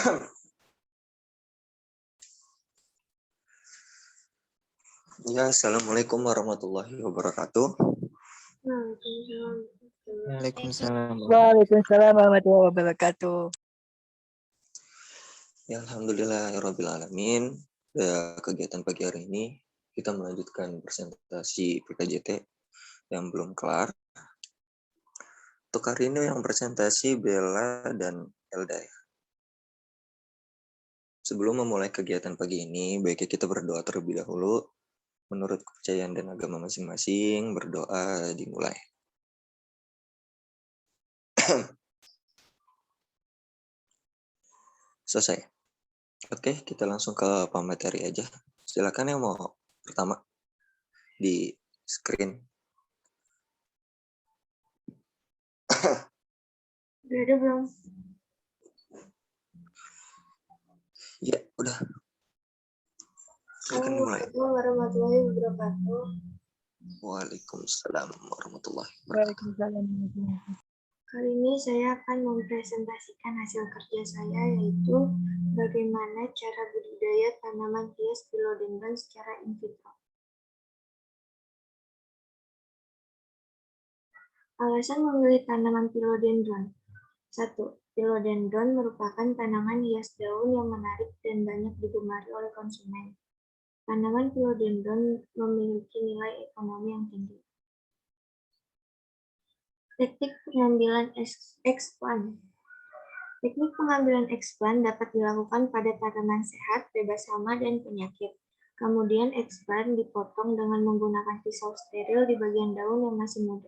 Ya, assalamualaikum warahmatullahi wabarakatuh. Waalaikumsalam. Waalaikumsalam warahmatullahi wabarakatuh. Ya, alhamdulillahirabbil alamin. Kegiatan pagi hari ini kita melanjutkan presentasi PKJT yang belum kelar. Untuk hari ini yang presentasi Bella dan Elda. Sebelum memulai kegiatan pagi ini, baiknya kita berdoa terlebih dahulu. Menurut kepercayaan dan agama masing-masing, berdoa dimulai. Selesai. Oke, kita langsung ke pemateri aja. Silakan yang mau pertama di screen. Udah ada belum? Ya, udah. Silakan dimulai. Assalamualaikum warahmatullahi wabarakatuh. Waalaikumsalam warahmatullahi wabarakatuh. Waalaikumsalam. Kali ini saya akan mempresentasikan hasil kerja saya, yaitu bagaimana cara budidaya tanaman hias philodendron secara in vitro. Alasan memilih tanaman philodendron. 1. Philodendron merupakan tanaman hias daun yang menarik dan banyak digemari oleh konsumen. Tanaman philodendron memiliki nilai ekonomi yang tinggi. Teknik pengambilan explant. Teknik pengambilan explant dapat dilakukan pada tanaman sehat, bebas hama, dan penyakit. Kemudian explant dipotong dengan menggunakan pisau steril di bagian daun yang masih muda.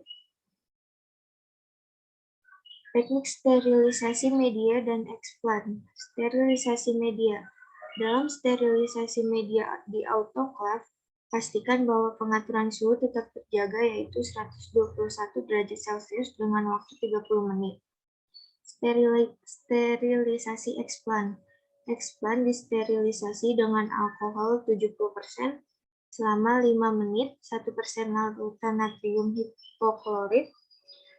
Teknik sterilisasi media dan explant. Sterilisasi media. Dalam sterilisasi media di autoclave, pastikan bahwa pengaturan suhu tetap terjaga, yaitu 121 derajat Celcius dengan waktu 30 menit. Sterilisasi explant. Explant disterilisasi dengan alkohol 70% selama 5 menit, 1% larutan natrium hipoklorit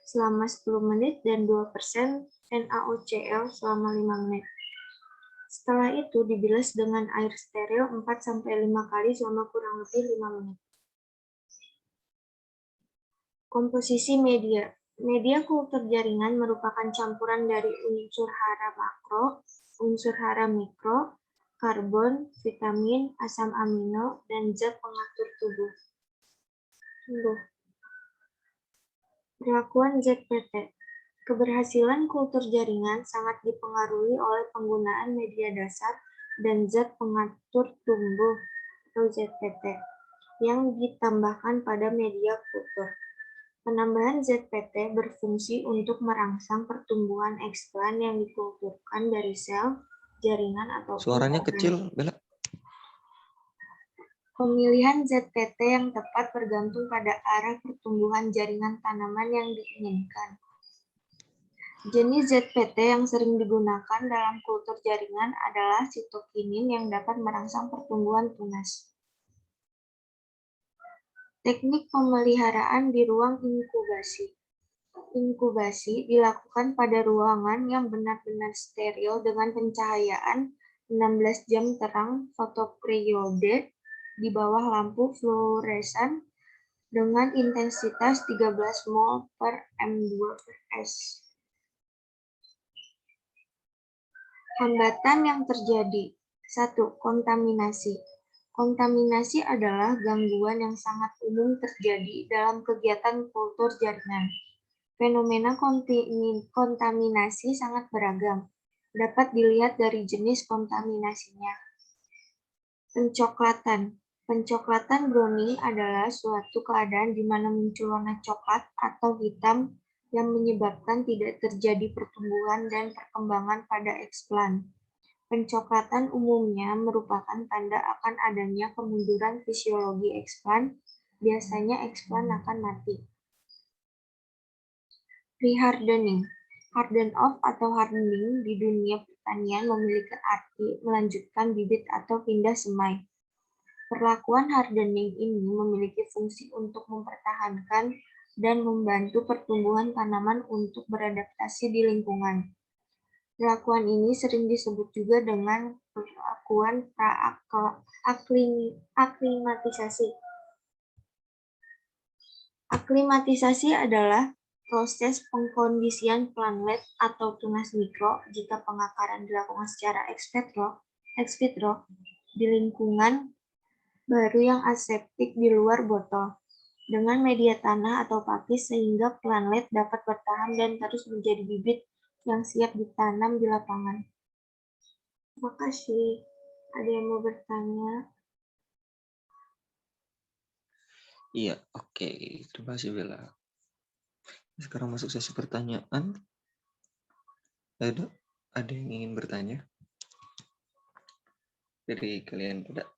selama 10 menit, dan 2% NaOCl selama 5 menit. Setelah itu dibilas dengan air steril 4-5 kali selama kurang lebih 5 menit. Komposisi media. Media kultur jaringan merupakan campuran dari unsur hara makro, unsur hara mikro, karbon, vitamin, asam amino, dan zat pengatur tubuh. Perlakuan ZPT. Keberhasilan kultur jaringan sangat dipengaruhi oleh penggunaan media dasar dan zat pengatur tumbuh atau ZPT yang ditambahkan pada media kultur. Penambahan ZPT berfungsi untuk merangsang pertumbuhan explant yang dikulturkan dari sel, jaringan, ataupun Suaranya organ. kecil, Bella. Pemilihan ZPT yang tepat bergantung pada arah pertumbuhan jaringan tanaman yang diinginkan. Jenis ZPT yang sering digunakan dalam kultur jaringan adalah sitokinin yang dapat merangsang pertumbuhan tunas. Teknik pemeliharaan di ruang inkubasi. Inkubasi dilakukan pada ruangan yang benar-benar steril dengan pencahayaan 16 jam terang fotoperiode di bawah lampu fluoresan dengan intensitas 13 mol per M2/S. Hambatan yang terjadi. 1. Kontaminasi. Kontaminasi adalah gangguan yang sangat umum terjadi dalam kegiatan kultur jaringan. Fenomena kontaminasi sangat beragam. Dapat dilihat dari jenis kontaminasinya. Pencoklatan. Pencoklatan browning adalah suatu keadaan di mana muncul warna coklat atau hitam yang menyebabkan tidak terjadi pertumbuhan dan perkembangan pada explant. Pencoklatan umumnya merupakan tanda akan adanya kemunduran fisiologi explant. Biasanya explant akan mati. Rehardening. Harden off atau hardening di dunia pertanian memiliki arti melanjutkan bibit atau pindah semai. Perlakuan hardening ini memiliki fungsi untuk mempertahankan dan membantu pertumbuhan tanaman untuk beradaptasi di lingkungan. Perlakuan ini sering disebut juga dengan perlakuan aklimatisasi. Aklimatisasi adalah proses pengkondisian planet atau tunas mikro jika pengakaran dilakukan secara ex vitro di lingkungan baru yang aseptik di luar botol dengan media tanah atau pakis sehingga planet dapat bertahan dan terus menjadi bibit yang siap ditanam di lapangan. Terima kasih. Ada yang mau bertanya? Iya, oke. Terima kasih Bella. Sekarang masuk sesi pertanyaan. Ada yang ingin bertanya? Dari kalian ada?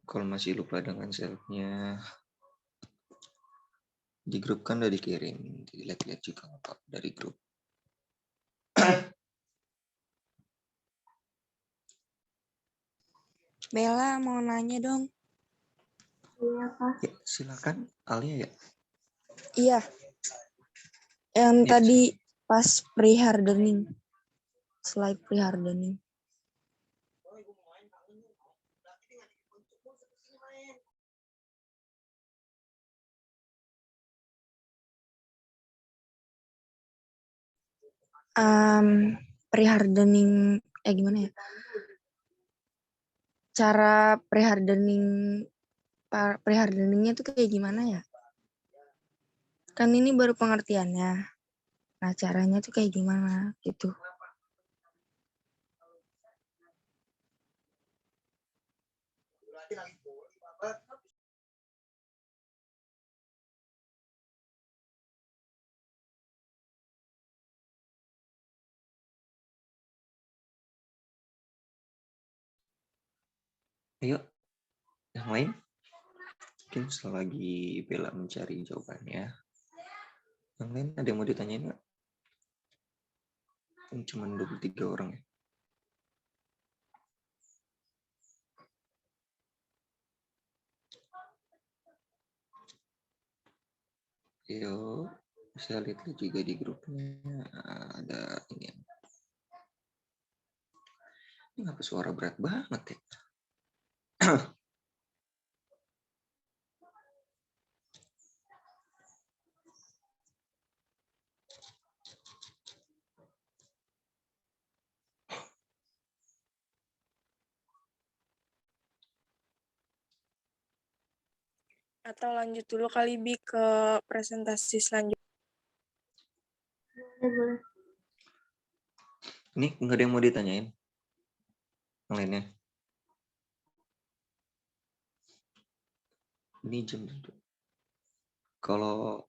Kalau masih lupa dengan selfnya, di grup kan udah dikirim, dilihat-lihat juga Pak dari grup. Bella mau nanya dong. Iya, Pak. Ya, silakan Alia ya. Iya. Yang Ya, tadi pas pre-hardening. Slide pre-hardening. Pre-hardening gimana ya? Cara pre-hardeningnya tuh kayak gimana ya? Kan ini baru pengertiannya. Nah, caranya tuh kayak gimana gitu. Ayo, yang lain? Mungkin selagi Bella mencari jawabannya. Yang lain ada yang mau ditanyain nggak? Cuma 23 orang ya. Yo, saya lihat juga di grupnya ada ini. Ini ngapa suara berat banget ya? Atau lanjut dulu kali Bi ke presentasi selanjutnya. Boleh. Ini nggak ada yang mau ditanyain? Yang lainnya? Ini jam tentu. Kalau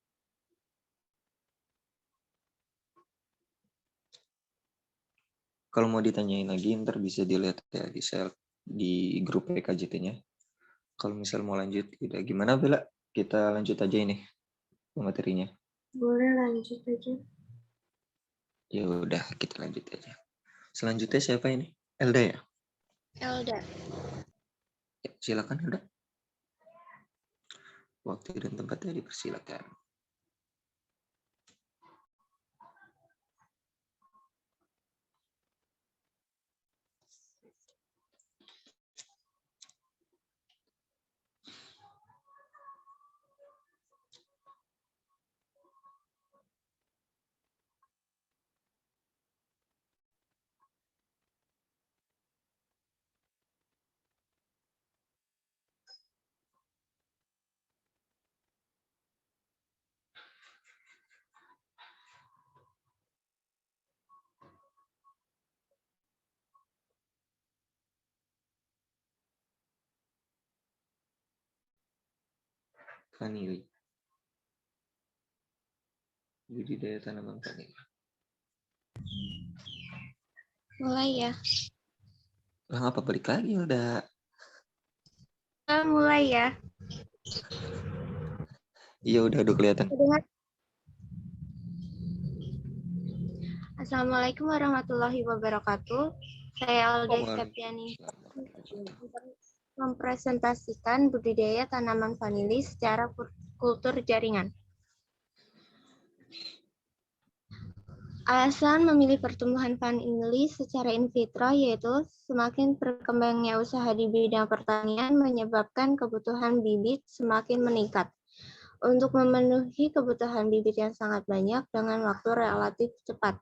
mau ditanyain lagi, ntar bisa dilihat ya di grup PKJT-nya. Kalau misal mau lanjut, udah gimana Bella? Kita lanjut aja ini materinya. Boleh lanjut aja. Ya udah, kita lanjut aja. Selanjutnya siapa ini? Elda ya? Elda. Ya, silakan Elda. Waktu dan tempatnya dipersilakan. Vanili. Budidaya tanaman vanili. Mulai ya. Lah ngapa balik lagi udah? Mulai ya. Iya udah kelihatan. Assalamualaikum warahmatullahi wabarakatuh. Saya Alda Septiani mempresentasikan budidaya tanaman vanili secara kultur jaringan. Alasan memilih pertumbuhan vanili secara in vitro yaitu semakin berkembangnya usaha di bidang pertanian menyebabkan kebutuhan bibit semakin meningkat. Untuk memenuhi kebutuhan bibit yang sangat banyak dengan waktu relatif cepat,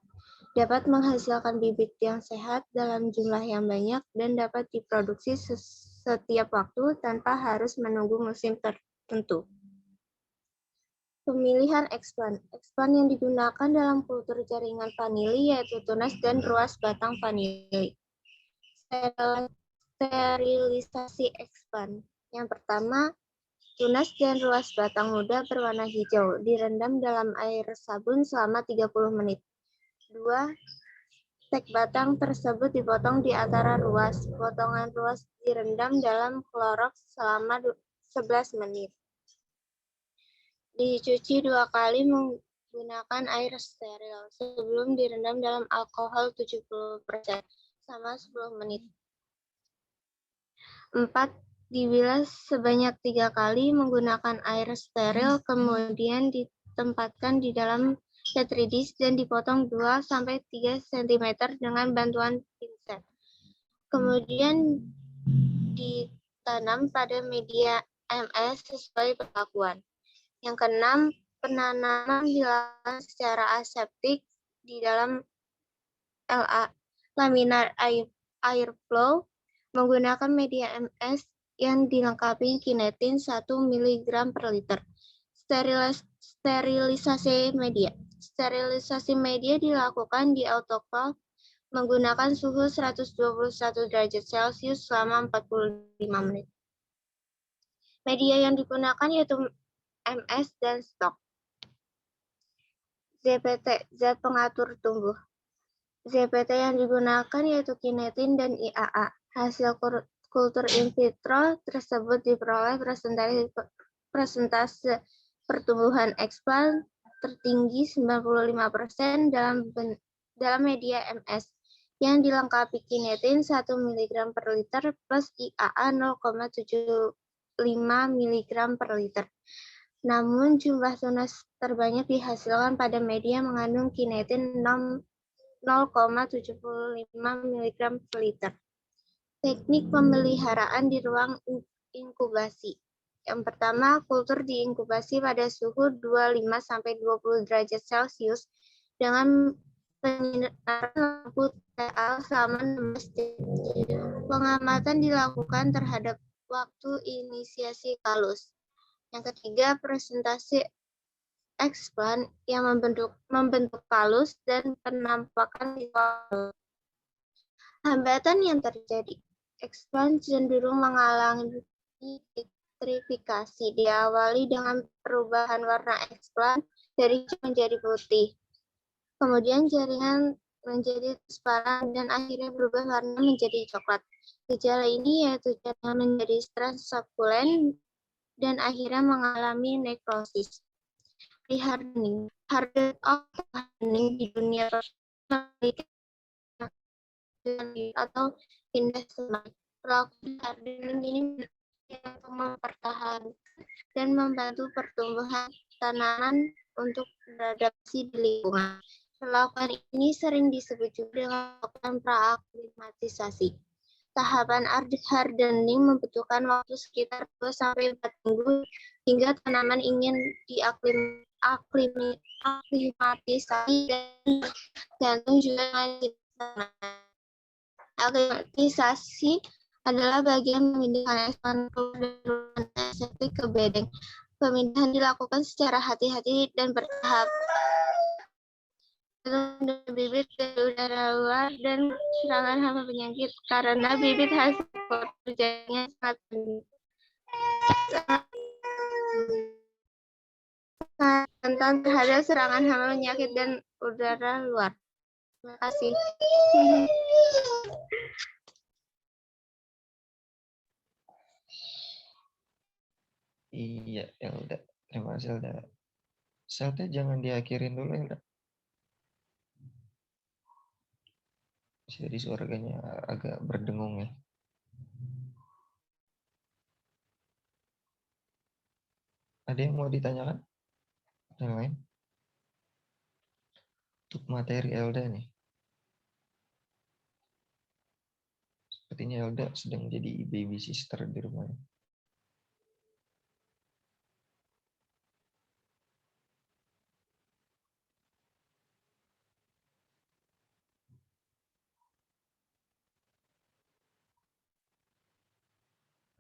dapat menghasilkan bibit yang sehat dalam jumlah yang banyak dan dapat diproduksi setiap waktu tanpa harus menunggu musim tertentu. Pemilihan explant. Explant yang digunakan dalam kultur jaringan vanili yaitu tunas dan ruas batang vanili. Sterilisasi explant. Yang pertama, tunas dan ruas batang muda berwarna hijau, direndam dalam air sabun selama 30 menit. 2. Stek batang tersebut dipotong di antara ruas. Potongan ruas direndam dalam kloroks selama 11 menit. Dicuci 2 kali menggunakan air steril sebelum direndam dalam alkohol 70% selama 10 menit. 4. Dibilas sebanyak 3 kali menggunakan air steril, kemudian ditempatkan di dalam petri dish dan dipotong 2-3 cm dengan bantuan pinset. Kemudian ditanam pada media MS sesuai perlakuan. Yang keenam, penanaman dilakukan secara aseptik di dalam laminar airflow menggunakan media MS yang dilengkapi kinetin 1 mg per liter. Sterilisasi media. Sterilisasi media dilakukan di autoclave menggunakan suhu 121 derajat Celcius selama 45 menit. Media yang digunakan yaitu MS dan stok. ZPT, zat pengatur tumbuh. ZPT yang digunakan yaitu kinetin dan IAA. Hasil kultur in vitro tersebut diperoleh persentase pertumbuhan explant tertinggi 95% dalam media MS yang dilengkapi kinetin 1 mg per liter plus IAA 0,75 mg per liter. Namun jumlah tunas terbanyak dihasilkan pada media mengandung kinetin 0,75 mg per liter. Teknik pemeliharaan di ruang inkubasi. Yang pertama, kultur diinkubasi pada suhu 25-20 derajat Celcius dengan penyinaran lampu TA selama 16 jam. Pengamatan dilakukan terhadap waktu inisiasi kalus. Yang ketiga, presentasi explant yang membentuk kalus dan penampakan di kalus. Hambatan yang terjadi. Explant cenderung mengalami vitrifikasi. Diawali dengan perubahan warna explant dari hijau menjadi putih. Kemudian jaringan menjadi transparan dan akhirnya berubah warna menjadi coklat. Gejala ini yaitu jaringan menjadi transakulen dan akhirnya mengalami nekrosis. Hardening. Hardening di dunia atau investment. Pelaku hardening ini untuk mempertahankan dan membantu pertumbuhan tanaman untuk beradaptasi di lingkungan. Pelakuan ini sering disebut juga dengan melakukan praaklimatisasi. Tahapan hardening membutuhkan waktu sekitar 2-4 minggu hingga tanaman ingin diaklimatisasi dan tergantung juga dengan aklimatisasi adalah bagian memindahkan explant dari ruangan aseptik ke bedeng. Pemindahan dilakukan secara hati-hati dan bertahap. Bibit dari udara luar dan serangan hama penyakit karena bibit hasil pekerjaannya sangat rentan terhadap serangan hama penyakit dan udara luar. Terima kasih. Iya, ya udah. Terima kasih, Elda. Selnya jangan diakhirin dulu, Elda. Jadi suaranya agak berdengung ya. Ada yang mau ditanyakan? Yang lain? Untuk materi Elda nih. Sepertinya Elda sedang jadi baby sister di rumah.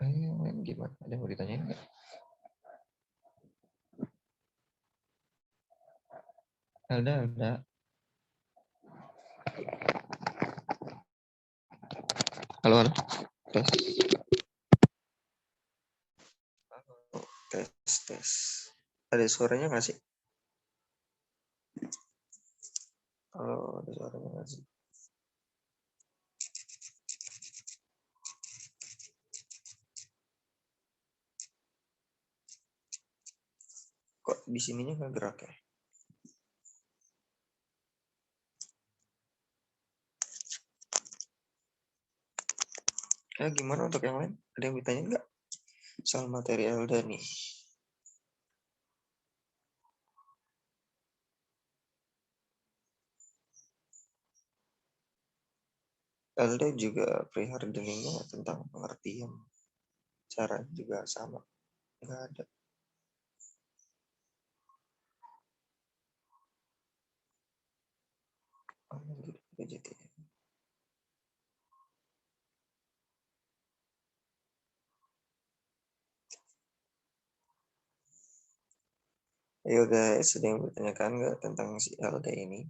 Yang lain gimana? Ada yang mau ditanyain nggak? Elda. Halo. Tes. Tes. Ada suaranya nggak sih? Halo, ada suaranya nggak sih? Kok di sininya nggak gerak ya? Gimana untuk yang lain? Ada yang ditanya nggak? Soal materi Elda nih. Elda juga pre-hardeningnya tentang pengertian. Cara juga sama. Nggak ada. PJT. Ayo guys, ada yang bertanyakan nggak tentang si Elda ini?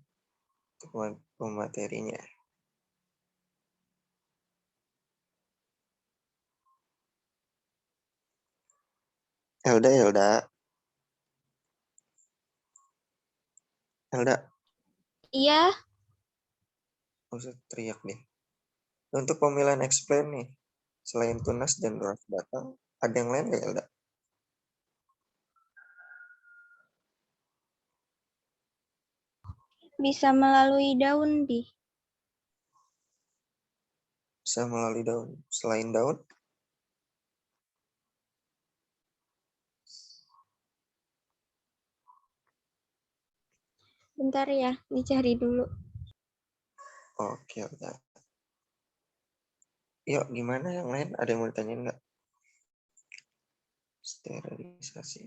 Untuk pematerinya. Elda. Iya, Nggak usah teriak deh. Untuk pemilihan explain nih, selain tunas dan draft data, ada yang lain nggak Elda? bisa melalui daun, Di. Bisa melalui daun. Selain daun, Bentar ya, dicari dulu. oke Elda. Yuk, gimana yang lain? Ada yang mau ditanyain nggak? Sterilisasi.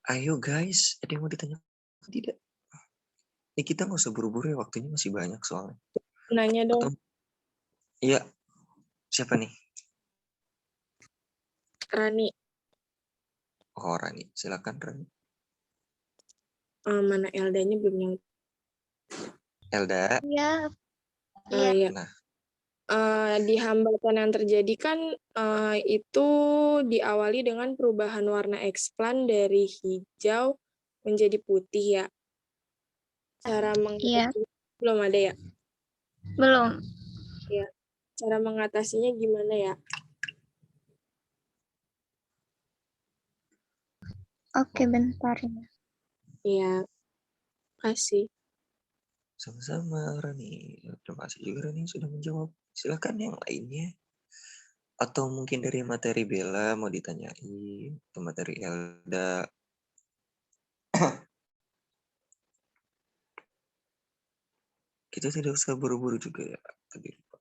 Ayo guys, ada yang mau ditanya? Tidak. Ini kita nggak usah buru-buru ya, waktunya masih banyak soalnya. Nanya dong, Atau, iya, siapa nih? Rani, Oh, Rani. Silakan Rani. mana Eldanya belum yang Elda. Iya. ya. Nah, Di hambatan yang terjadi kan itu diawali dengan perubahan warna eksplan dari hijau menjadi putih ya. Cara Iya, mengatasinya belum ada ya? belum. Ya. Cara mengatasinya gimana ya? Oke, bentar ya. Ya, kasih. sama-sama Rani. Terima kasih juga Rani sudah menjawab. Silakan yang lainnya. Atau mungkin dari materi Bella mau ditanyain. Atau materi Elda. Kita tidak usah buru-buru juga ya. Tadi lupa.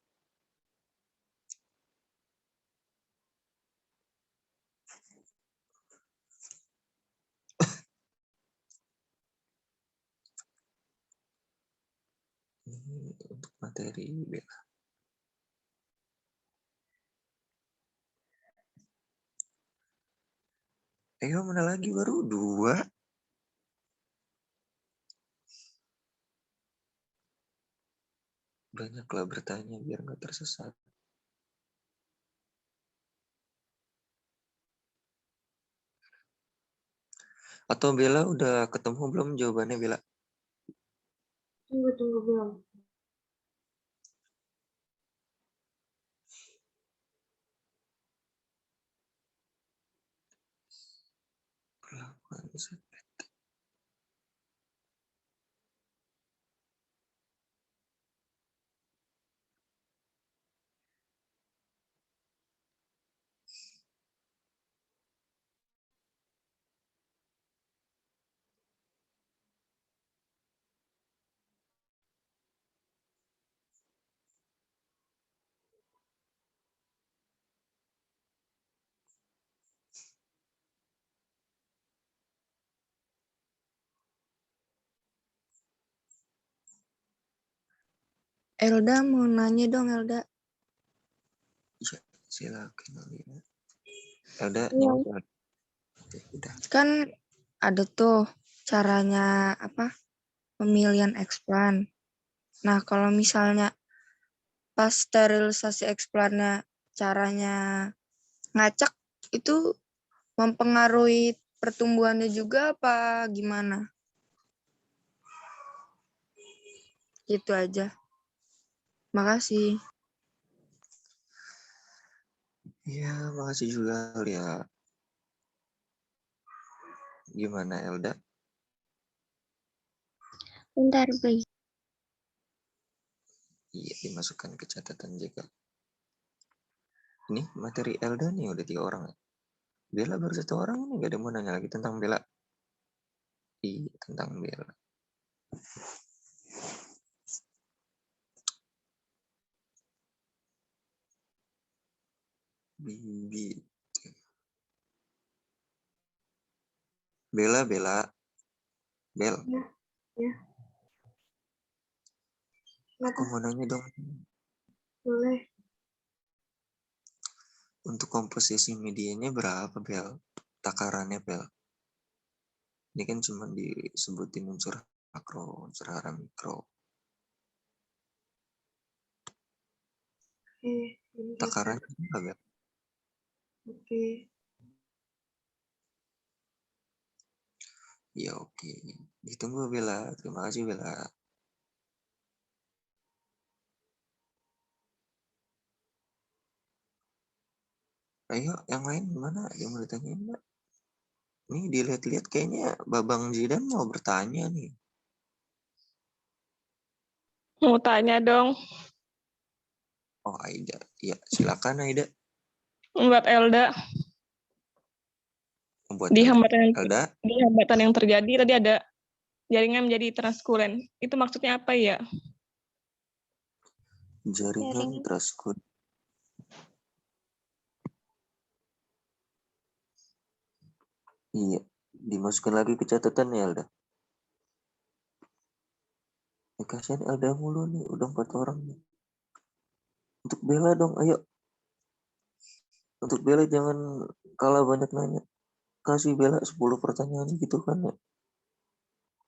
Ini untuk materi Bella. Ayo mana lagi baru 2. Banyaklah bertanya biar nggak tersesat. Atau Bella udah ketemu belum jawabannya Bella? Tunggu belum. Perlakuan Elda mau nanya dong, Elda. ya, silakan Alina. Elda, Iya. nyawa. Oke, udah. Kan ada tuh caranya pemilihan explan. Nah, kalau misalnya pas sterilisasi explannya caranya ngacak, itu mempengaruhi pertumbuhannya juga apa gimana? Gitu aja. Makasih. Iya, makasih juga Lia. Gimana Elda? Bentar, Bri. Iya, dimasukkan ke catatan juga. Ini materi Elda nih udah 3 orang ya. Bella baru 1 orang nih, gak ada mau nanya lagi tentang Bella. Iya, tentang Bella. Bibi. Bella. Bel. Ya. Aku mau nanya dong. Boleh. Untuk komposisi medianya berapa, Bel? Takarannya, Bel? Ini kan cuma disebutin unsur makro, unsur hara mikro. Oke. Takarannya apa, Bel? Oke. Ya oke. Ditunggu, Bella. Terima kasih, Bella. Ayo, yang lain gimana? Ada yang mau ditanyain, Mbak? Nih, dilihat-lihat kayaknya Babang Zidan mau bertanya nih. Mau tanya dong, Oh, Aida. Ya, silakan Aida. buat Elda, Buat di Elda. hambatan Elda, yang terjadi tadi ada jaringan menjadi transkuren. Itu maksudnya apa ya? jaringan transkut. Iya, dimasukkan lagi ke catatan ya, Elda. Ya, kasihan Elda mulu nih, udah 4 orang nih. Untuk Bella dong, ayo. Untuk Bella jangan kalah banyak nanya. Kasih Bella 10 pertanyaan gitu kan ya.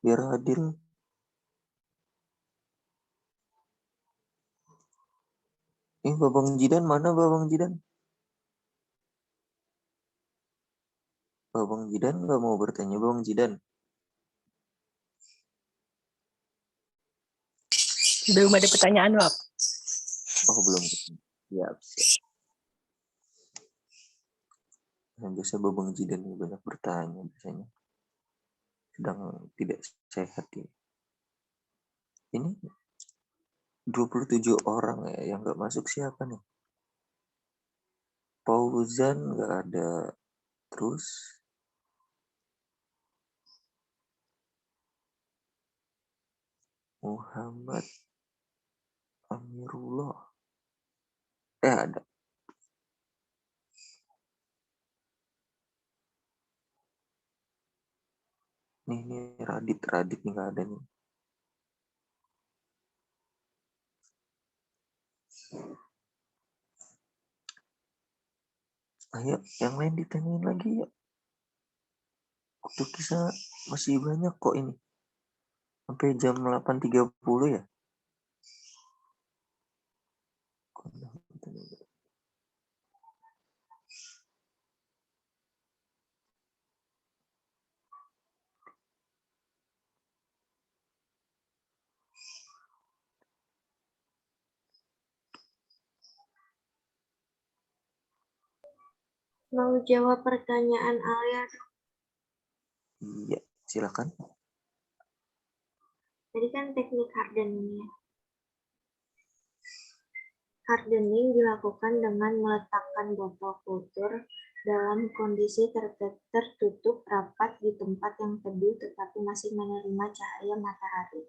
Biar adil. Babang Jidan mana Babang Jidan? Babang Jidan nggak mau bertanya, Babang Jidan. Belum ada pertanyaan, Wap. Oh, belum. Siap, siap. Yang biasa Babang Jidan banyak bertanya biasanya. Sedang tidak sehat ya. Ini 27 orang ya yang nggak masuk siapa nih? Fauzan nggak ada. Terus Muhammad Amirullah. Ada. Nih Radit nih nggak ada nih. Ayo, yang lain ditanyain lagi ya. Waktu kita masih banyak kok ini. Sampai jam 8.30 ya. Mau jawab pertanyaan Alia? Iya, silakan. Tadi kan teknik hardening ya. Hardening dilakukan dengan meletakkan botol kultur dalam kondisi tertutup rapat di tempat yang teduh tetapi masih menerima cahaya matahari.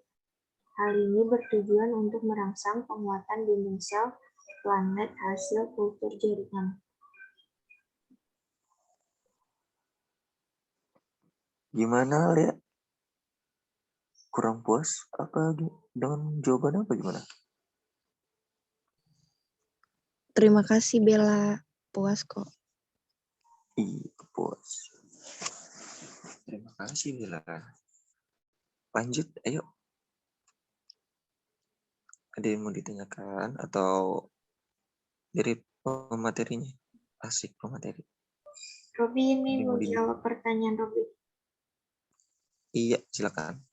Hal ini bertujuan untuk merangsang penguatan dinding sel planet hasil kultur jaringan. Gimana, Lia? Kurang puas apa dengan jawaban apa gimana? Terima kasih Bella. Puas kok. Iya, puas. Terima kasih, Bella. Lanjut, ayo. Ada yang mau ditanyakan atau dari pematerinya? Asik pemateri. Robi ini Ada yang mau mau jawab pertanyaan Robi. Iya, silakan.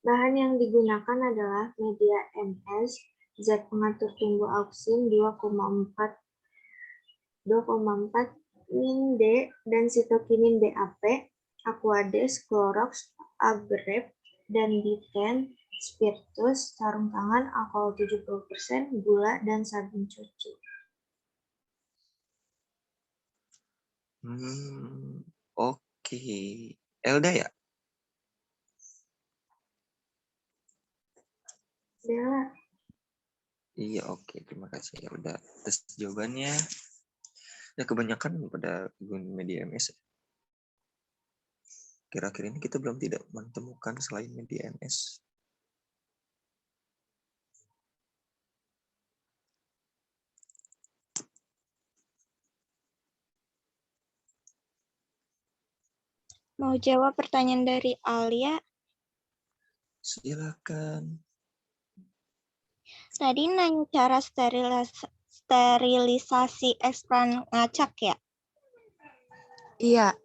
Bahan yang digunakan adalah media MS, zat pengatur tumbuh auksin 2,4 min-D dan sitokinin BAP, Aquades, Clorox, Agrep, dan Diten, spiritus, sarung tangan, alkohol 70%, gula, dan sabun cuci. Oke. Elda ya? Bella, Iya, oke. Terima kasih. Ya udah. Atas jawabannya. Ya kebanyakan pada media MS. Kira-kira ini kita belum tidak menemukan selain media MS. Mau jawab pertanyaan dari Alia? Silakan. Tadi nanya cara sterilisasi eksplan ngacak ya? Iya,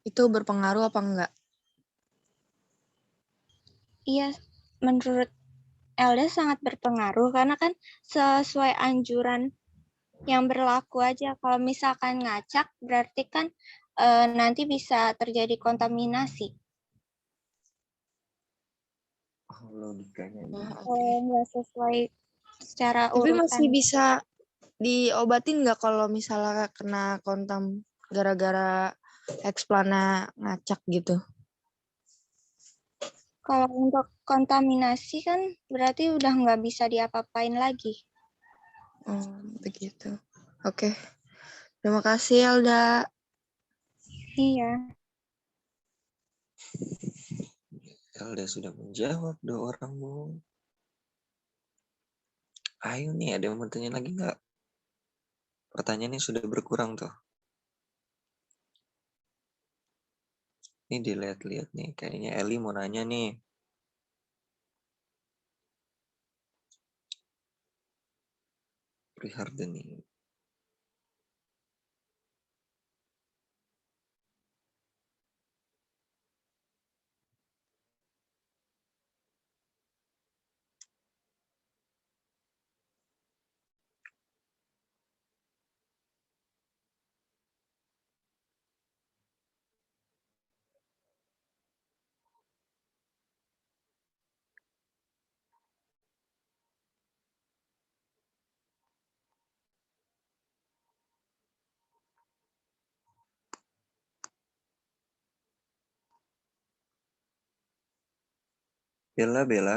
itu berpengaruh apa enggak? Iya, menurut Elda sangat berpengaruh karena kan sesuai anjuran yang berlaku aja. Kalau misalkan ngacak berarti kan nanti bisa terjadi kontaminasi. Oh, logikanya Oh, gitu. oke. Nggak sesuai secara Tapi urutan. masih bisa diobatin nggak kalau misalnya kena kontam gara-gara eksplana ngacak gitu? Kalau untuk kontaminasi kan berarti udah nggak bisa diapa-apain lagi. Oh, begitu. Oke. Terima kasih Elda. Iya. Elda sudah menjawab 2 orang, Bu. Ayo nih, ada yang mau tanya lagi nggak? Pertanyaannya sudah berkurang tuh. Ini dilihat-lihat nih. Kayaknya Eli mau nanya nih. Pre-hardening. Bella. Bella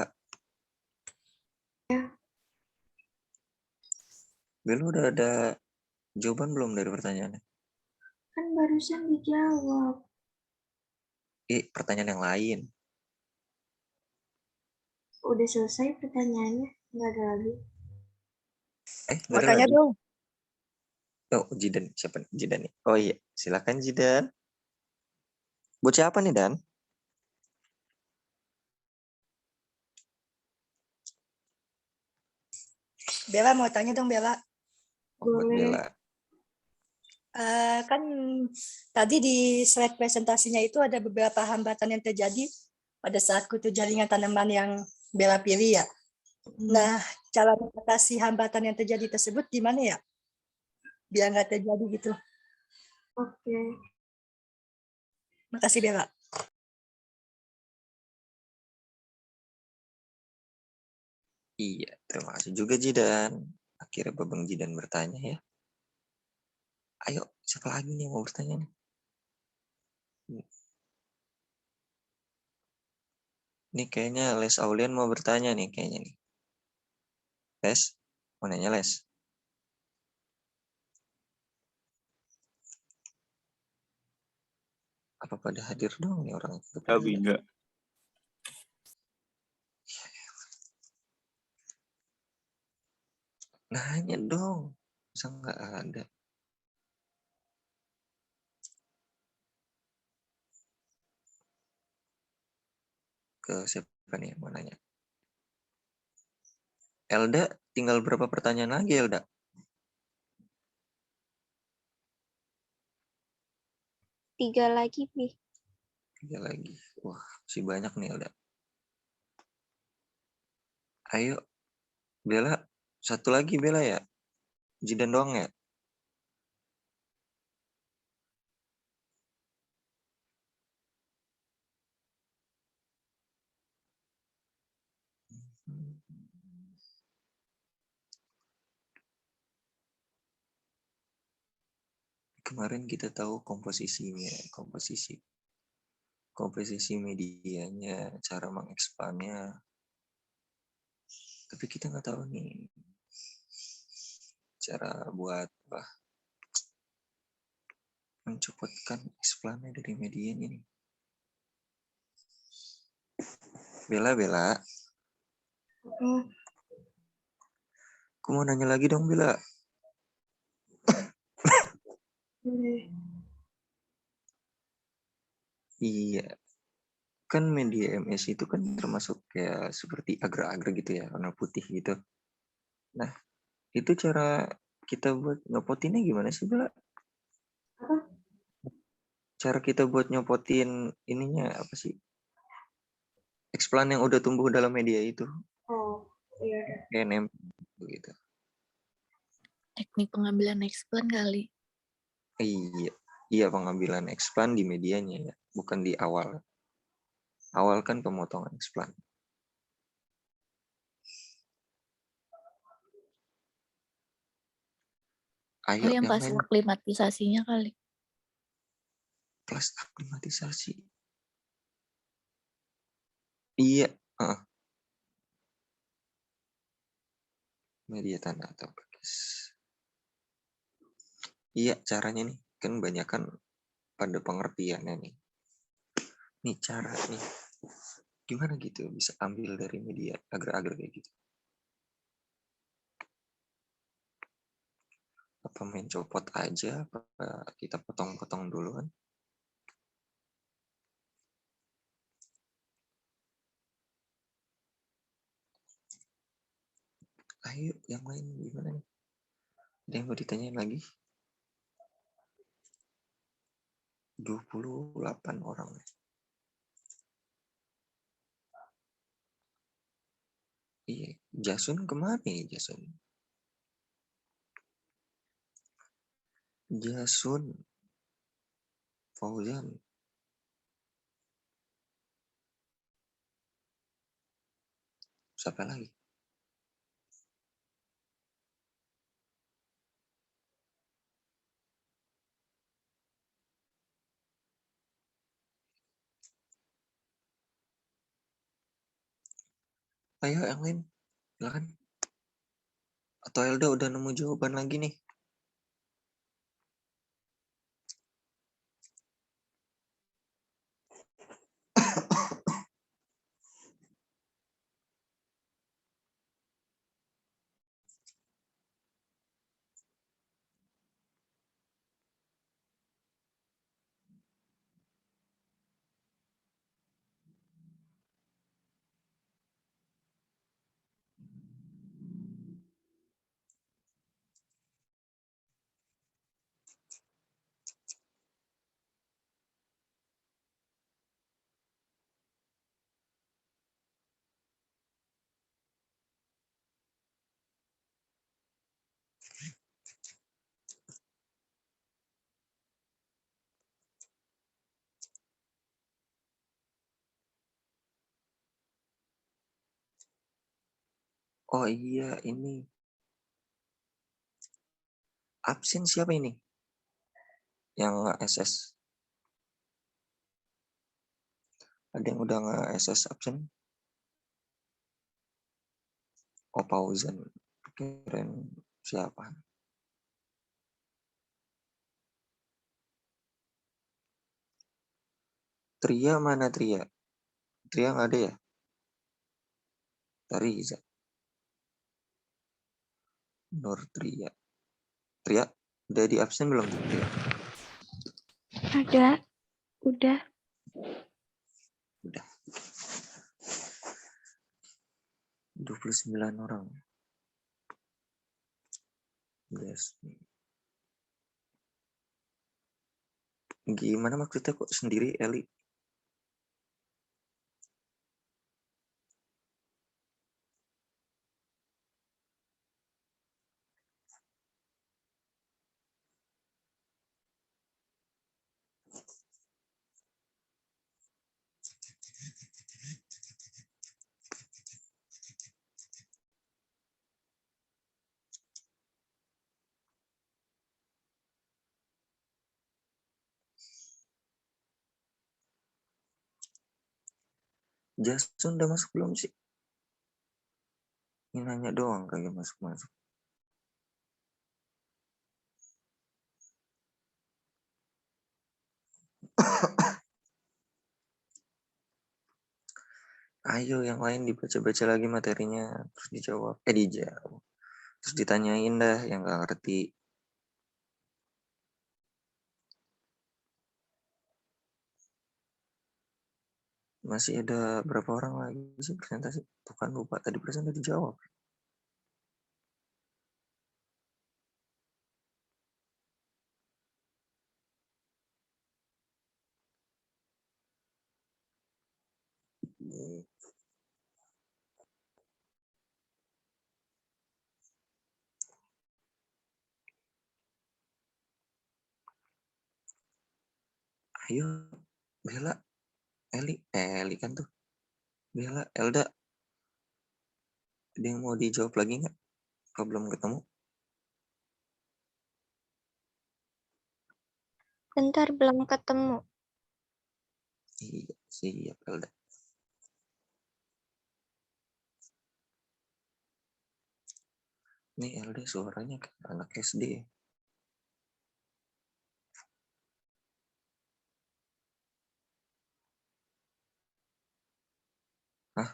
udah ada jawaban belum dari pertanyaannya? kan barusan dijawab. Pertanyaan yang lain. Udah selesai pertanyaannya, nggak ada lagi. Nggak ada Makanya lagi? dong. Oh, Jidan. Siapa nih? Jidan nih. Oh iya, silakan Jidan. Buat siapa nih, Dan? Bella mau tanya dong Bella. Oh, buat Boleh. Bella. Kan tadi di slide presentasinya itu ada beberapa hambatan yang terjadi pada saat kutu jaringan tanaman yang Bella pilih ya. Nah, cara mengatasi hambatan yang terjadi tersebut gimana ya? Biar nggak terjadi gitu. Oke. Makasih Bella. Iya, terima kasih juga Jidan. Akhirnya Babang Jidan bertanya ya. Ayo, siapa lagi nih yang mau bertanya nih? Nih kayaknya Les Aulian mau bertanya nih kayaknya nih. Les, mau nanya Les? Apa pada hadir dong nih orang itu? Tapi enggak. Nanya dong. Masa nggak ada? Ke siapa nih yang mau nanya? Elda, tinggal berapa pertanyaan lagi Elda? 3 lagi, Bi. 3 lagi. Wah, masih banyak nih Elda. Ayo, Bella. Satu lagi Bella ya? Jidan doang ya? Kemarin kita tahu komposisinya, komposisi medianya, cara mengekspannya. Tapi kita nggak tahu nih cara buat mencopotkan eksplannya dari medianya nih. Bella, aku mau nanya lagi dong Bella. Iya, kan media MS itu kan termasuk kayak seperti agar-agar gitu ya, warna putih gitu. Nah, itu cara kita buat nyopotinnya gimana sih Bella? Cara kita buat nyopotin ininya apa sih? Eksplan yang udah tumbuh dalam media itu. Oh, iya. Kayak nempel gitu. Teknik pengambilan eksplan kali. Iya, iya pengambilan eksplan di medianya ya, bukan di awal. Awal kan pemotongan eksplan. Ayo Oh, yang yang pas lain aklimatisasinya kali. kelas aklimatisasi. Iya, media tanah atau bekas. Iya caranya nih, kan banyak kan pada pengertiannya nih. Nih cara nih, gimana gitu bisa ambil dari media agar-agar kayak gitu. Apa main copot aja, apa kita potong-potong dulu kan. Ayo yang lain gimana nih? Ada yang mau ditanyain lagi? 28 orang. Iya, Jasun kemana ya Jasun? Jasun, Fauzan. Siapa lagi? Ayo yang lain, silakan. Atau Elda udah nemu jawaban lagi nih? Oh iya, ini. Absen siapa ini? Yang nge-SS. Ada yang udah nge-SS absen? Oh, Pauzan. Keren siapa? Tria mana Tria? Tria nggak ada ya? Tariza. Nur Tria. Tria, udah di absen belum? Tria? Ada, udah. Udah. 29 orang. Yes. Gimana maksudnya kok sendiri, Eli? Jason udah masuk belum sih? Ini nanya doang kagak masuk-masuk. Ayo yang lain dibaca-baca lagi materinya, terus dijawab. Dijawab. Terus ditanyain dah yang gak ngerti. Masih ada berapa orang lagi sih presentasi? Tuh kan lupa tadi presentasi dijawab. Ayo, Bella, Eli kan tuh. Bella, Elda, ada yang mau dijawab lagi nggak? Kalau belum ketemu? Bentar, belum ketemu. Iya, siap Elda. Nih Elda suaranya kayak anak SD ya. Hah?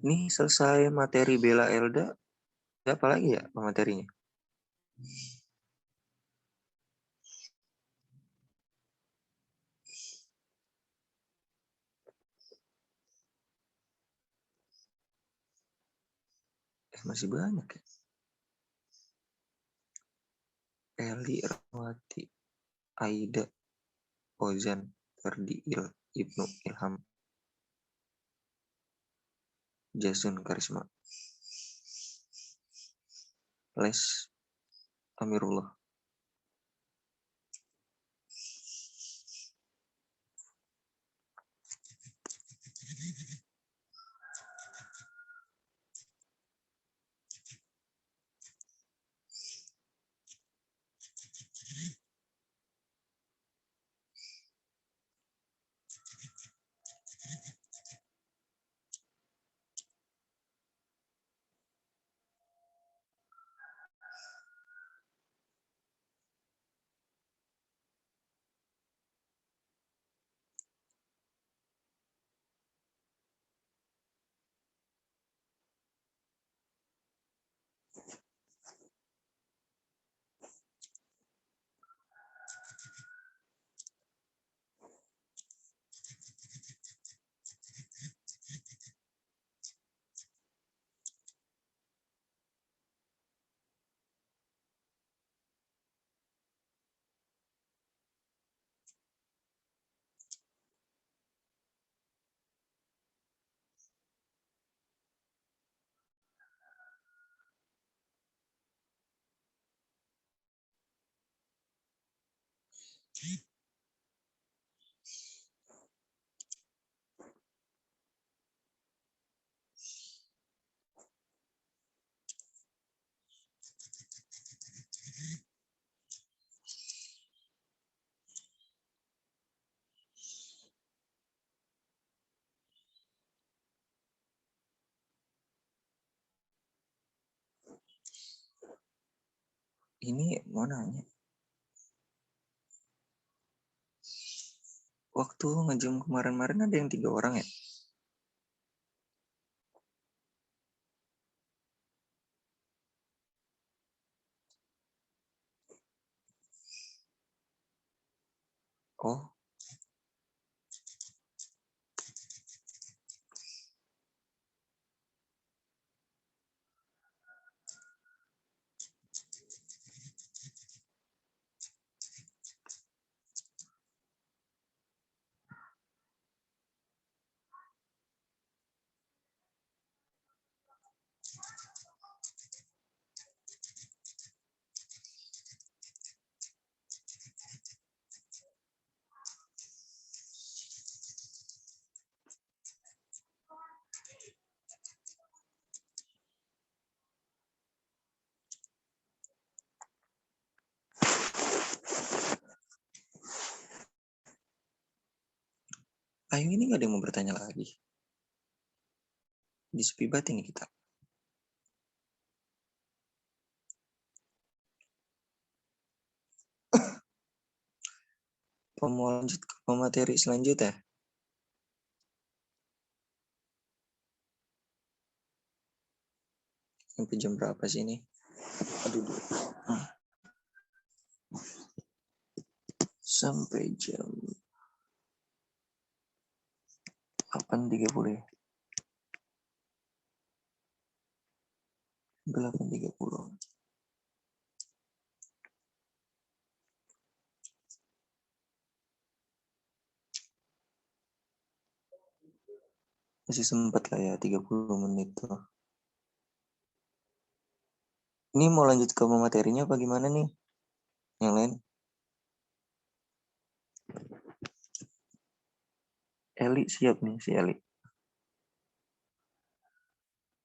Nih selesai materi Bella Elda. Ada apa lagi ya materinya? Masih banyak ya. Eli, Rahmati, Aida, Ozan, Ferdi, Ibnu, Ilham, Jason, Karisma, Les, Amirullah. Ini mau nanya. Waktu nge-Zoom kemarin-kemarin ada yang 3 orang ya? Oh, Ayu ini gak ada yang mau bertanya lagi. Di sepi banget ini kita. Mau lanjut ke materi selanjutnya. Sampai jam berapa sih ini? Aduh. Sampai jam 8.30 ya. 8.30. Masih sempat lah ya 30 menit tuh. Ini mau lanjut ke materinya apa gimana nih? Yang lain? Eli siap nih si Eli.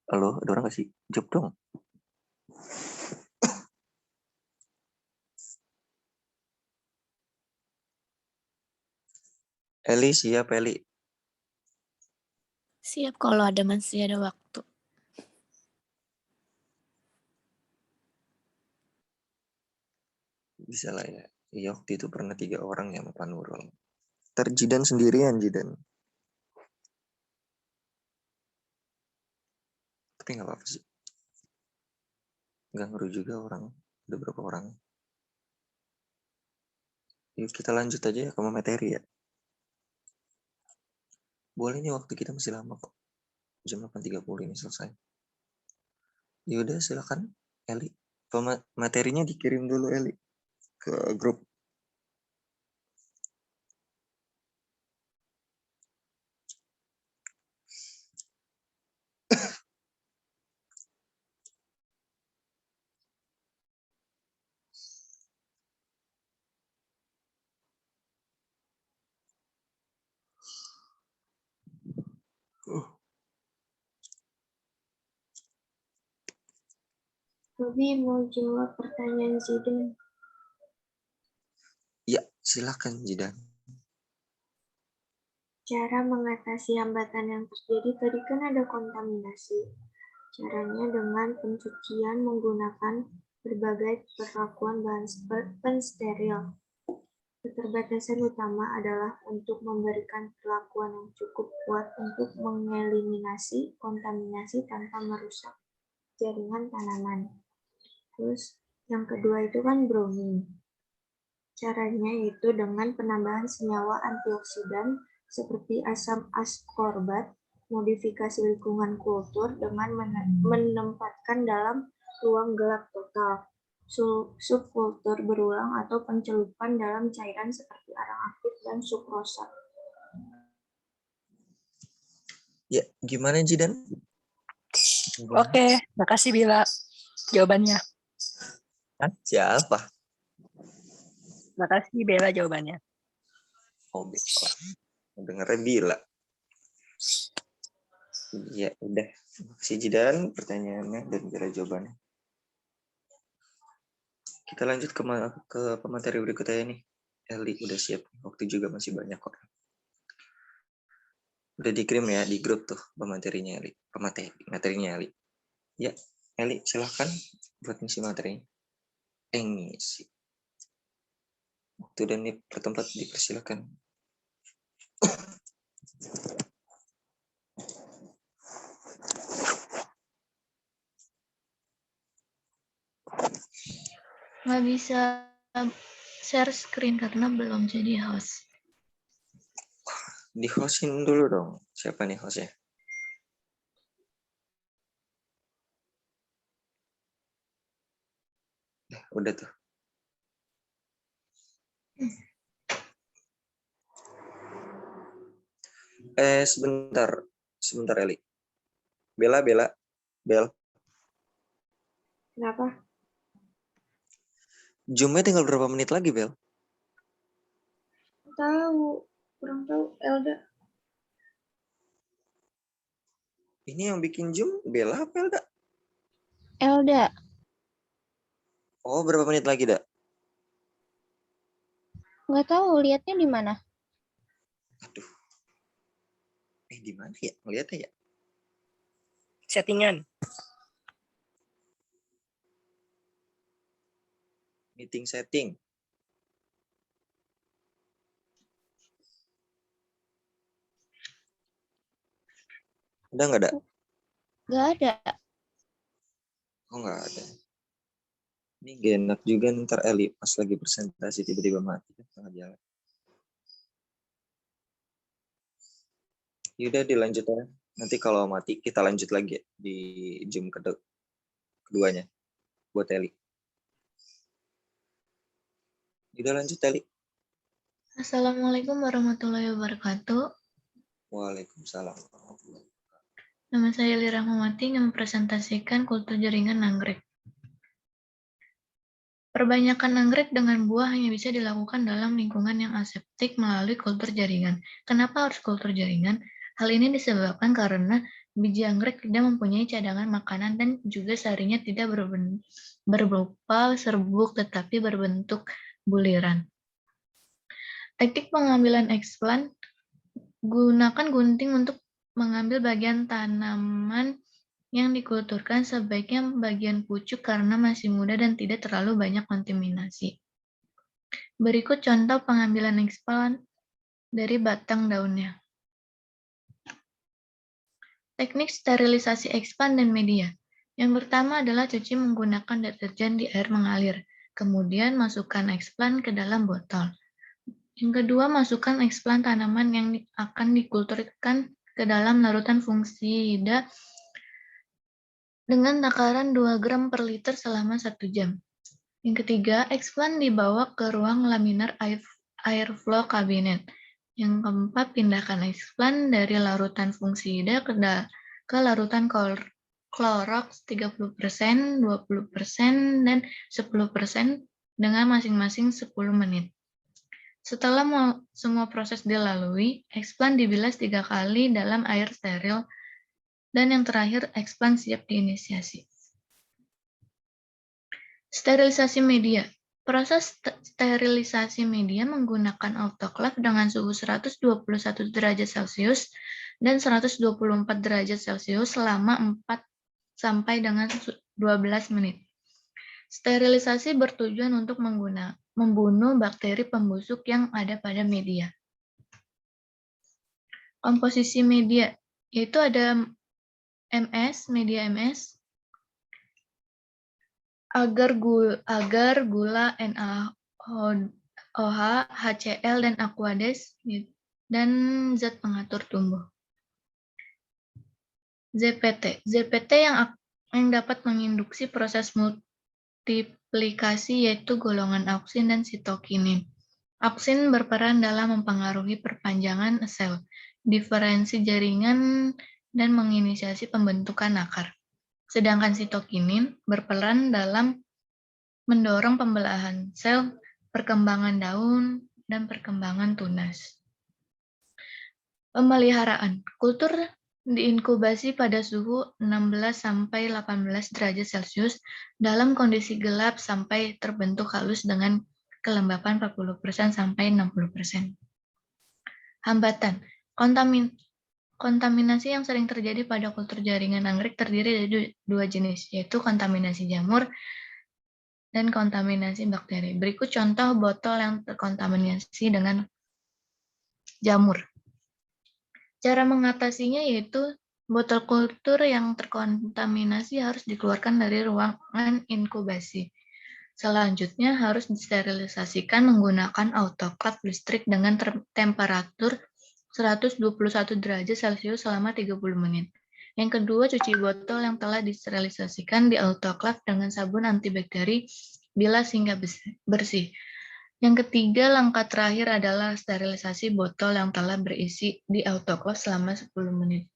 Halo, ada orang gak sih? Jawab dong. Eli siap Eli. Siap kalau ada masih ada waktu. Bisa lah ya. Iya waktu itu pernah 3 orang ya sama Pak Nurul. Ntar Jidan sendirian Jidan. Tapi gak apa-apa sih. Gak ngaruh juga orang. Ada berapa orang. Yuk kita lanjut aja ya ke materi ya. Boleh nih waktu kita masih lama kok. Jam 8.30 ini selesai. Yaudah silakan Eli. Materinya dikirim dulu Eli. Ke grup. Robi mau jawab pertanyaan Zidan. Ya, silakan Jidan. Cara mengatasi hambatan yang terjadi tadi kan ada kontaminasi. Caranya dengan pencucian menggunakan berbagai perlakuan bahan pensteril. Keterbatasan utama adalah untuk memberikan perlakuan yang cukup kuat untuk mengeliminasi kontaminasi tanpa merusak jaringan tanaman. Terus yang kedua itu kan browning. Caranya yaitu dengan penambahan senyawa antioksidan seperti asam askorbat, modifikasi lingkungan kultur dengan menempatkan dalam ruang gelap total, subkultur berulang atau pencelupan dalam cairan seperti arang aktif dan sukrosa. Ya, gimana Jidan? Oke, makasih Bila jawabannya. Siapa? Makasih Bella jawabannya. Oh, Bella. Dengarnya Bila. Iya, udah. Makasih Jidan pertanyaannya dan Bella jawabannya. Kita lanjut ke pemateri berikutnya nih. Eli udah siap. Waktu juga masih banyak kok. Udah dikirim ya di grup tuh pematerinya Eli. Materinya Eli. Ya, Eli silahkan buat ngisi materinya. Ngisi. Waktu dan tempat dipersilakan. Nggak bisa share screen karena belum jadi host. Di hostin dulu dong. Siapa nih hostnya? Udah tuh. Sebentar Eli. Bel. Kenapa? Zoom-nya tinggal berapa menit lagi, Bel? Kurang tahu, Elda. Ini yang bikin Zoom Bella apa Elda? Elda, Oh, berapa menit lagi, Da? nggak tahu lihatnya di mana? Aduh. Di mana ya? Ngeliatnya ya? Settingan. Meeting setting. Udah nggak ada? Nggak ada. Oh, nggak ada. Ini gak enak juga ntar Eli pas lagi presentasi tiba-tiba mati tengah jalan. Yaudah dilanjut ya. Nanti kalau mati kita lanjut lagi ya, di Zoom keduanya buat Eli. Yaudah lanjut Eli. Assalamualaikum warahmatullahi wabarakatuh. Waalaikumsalam. Nama saya Eli Rahmawati yang mempresentasikan kultur jaringan anggrek. Perbanyakan anggrek dengan buah hanya bisa dilakukan dalam lingkungan yang aseptik melalui kultur jaringan. Kenapa harus kultur jaringan? Hal ini disebabkan karena biji anggrek tidak mempunyai cadangan makanan dan juga sarinya tidak berupa serbuk tetapi berbentuk buliran. Teknik pengambilan eksplan, gunakan gunting untuk mengambil bagian tanaman yang dikulturkan, sebaiknya bagian pucuk karena masih muda dan tidak terlalu banyak kontaminasi. Berikut contoh pengambilan eksplan dari batang daunnya. Teknik sterilisasi eksplan dan media. Yang pertama adalah cuci menggunakan deterjen di air mengalir. Kemudian masukkan eksplan ke dalam botol. Yang kedua, masukkan eksplan tanaman yang akan dikulturkan ke dalam larutan fungsida dengan takaran 2 gram per liter selama 1 jam. Yang ketiga, eksplan dibawa ke ruang laminar airflow cabinet. Yang keempat, pindahkan eksplan dari larutan fungsida ke larutan Clorox 30%, 20%, dan 10% dengan masing-masing 10 menit. Setelah semua proses dilalui, eksplan dibilas 3 kali dalam air steril, dan yang terakhir, eksplan siap diinisiasi. Sterilisasi media. Proses sterilisasi media menggunakan autoklaf dengan suhu 121 derajat Celcius dan 124 derajat Celcius selama 4 sampai dengan 12 menit. Sterilisasi bertujuan untuk membunuh bakteri pembusuk yang ada pada media. Komposisi media, yaitu ada media MS, agar gula NaOH, HCl, dan Aquades, dan zat pengatur tumbuh. ZPT yang dapat menginduksi proses multiplikasi yaitu golongan auksin dan sitokinin. Auksin berperan dalam mempengaruhi perpanjangan sel, diferensi jaringan, dan menginisiasi pembentukan akar. Sedangkan sitokinin berperan dalam mendorong pembelahan sel, perkembangan daun, dan perkembangan tunas. Pemeliharaan. Kultur diinkubasi pada suhu 16-18 derajat Celcius dalam kondisi gelap sampai terbentuk halus dengan kelembapan 40% sampai 60%. Hambatan. Kontaminasi yang sering terjadi pada kultur jaringan anggrek terdiri dari dua jenis, yaitu kontaminasi jamur dan kontaminasi bakteri. Berikut contoh botol yang terkontaminasi dengan jamur. Cara mengatasinya yaitu botol kultur yang terkontaminasi harus dikeluarkan dari ruangan inkubasi. Selanjutnya harus disterilisasikan menggunakan autoclave listrik dengan temperatur 121 derajat Celcius selama 30 menit. Yang kedua, cuci botol yang telah disterilisasikan di autoclave dengan sabun antibakteri bilas hingga bersih. Yang ketiga, langkah terakhir adalah sterilisasi botol yang telah berisi di autoclave selama 10 menit.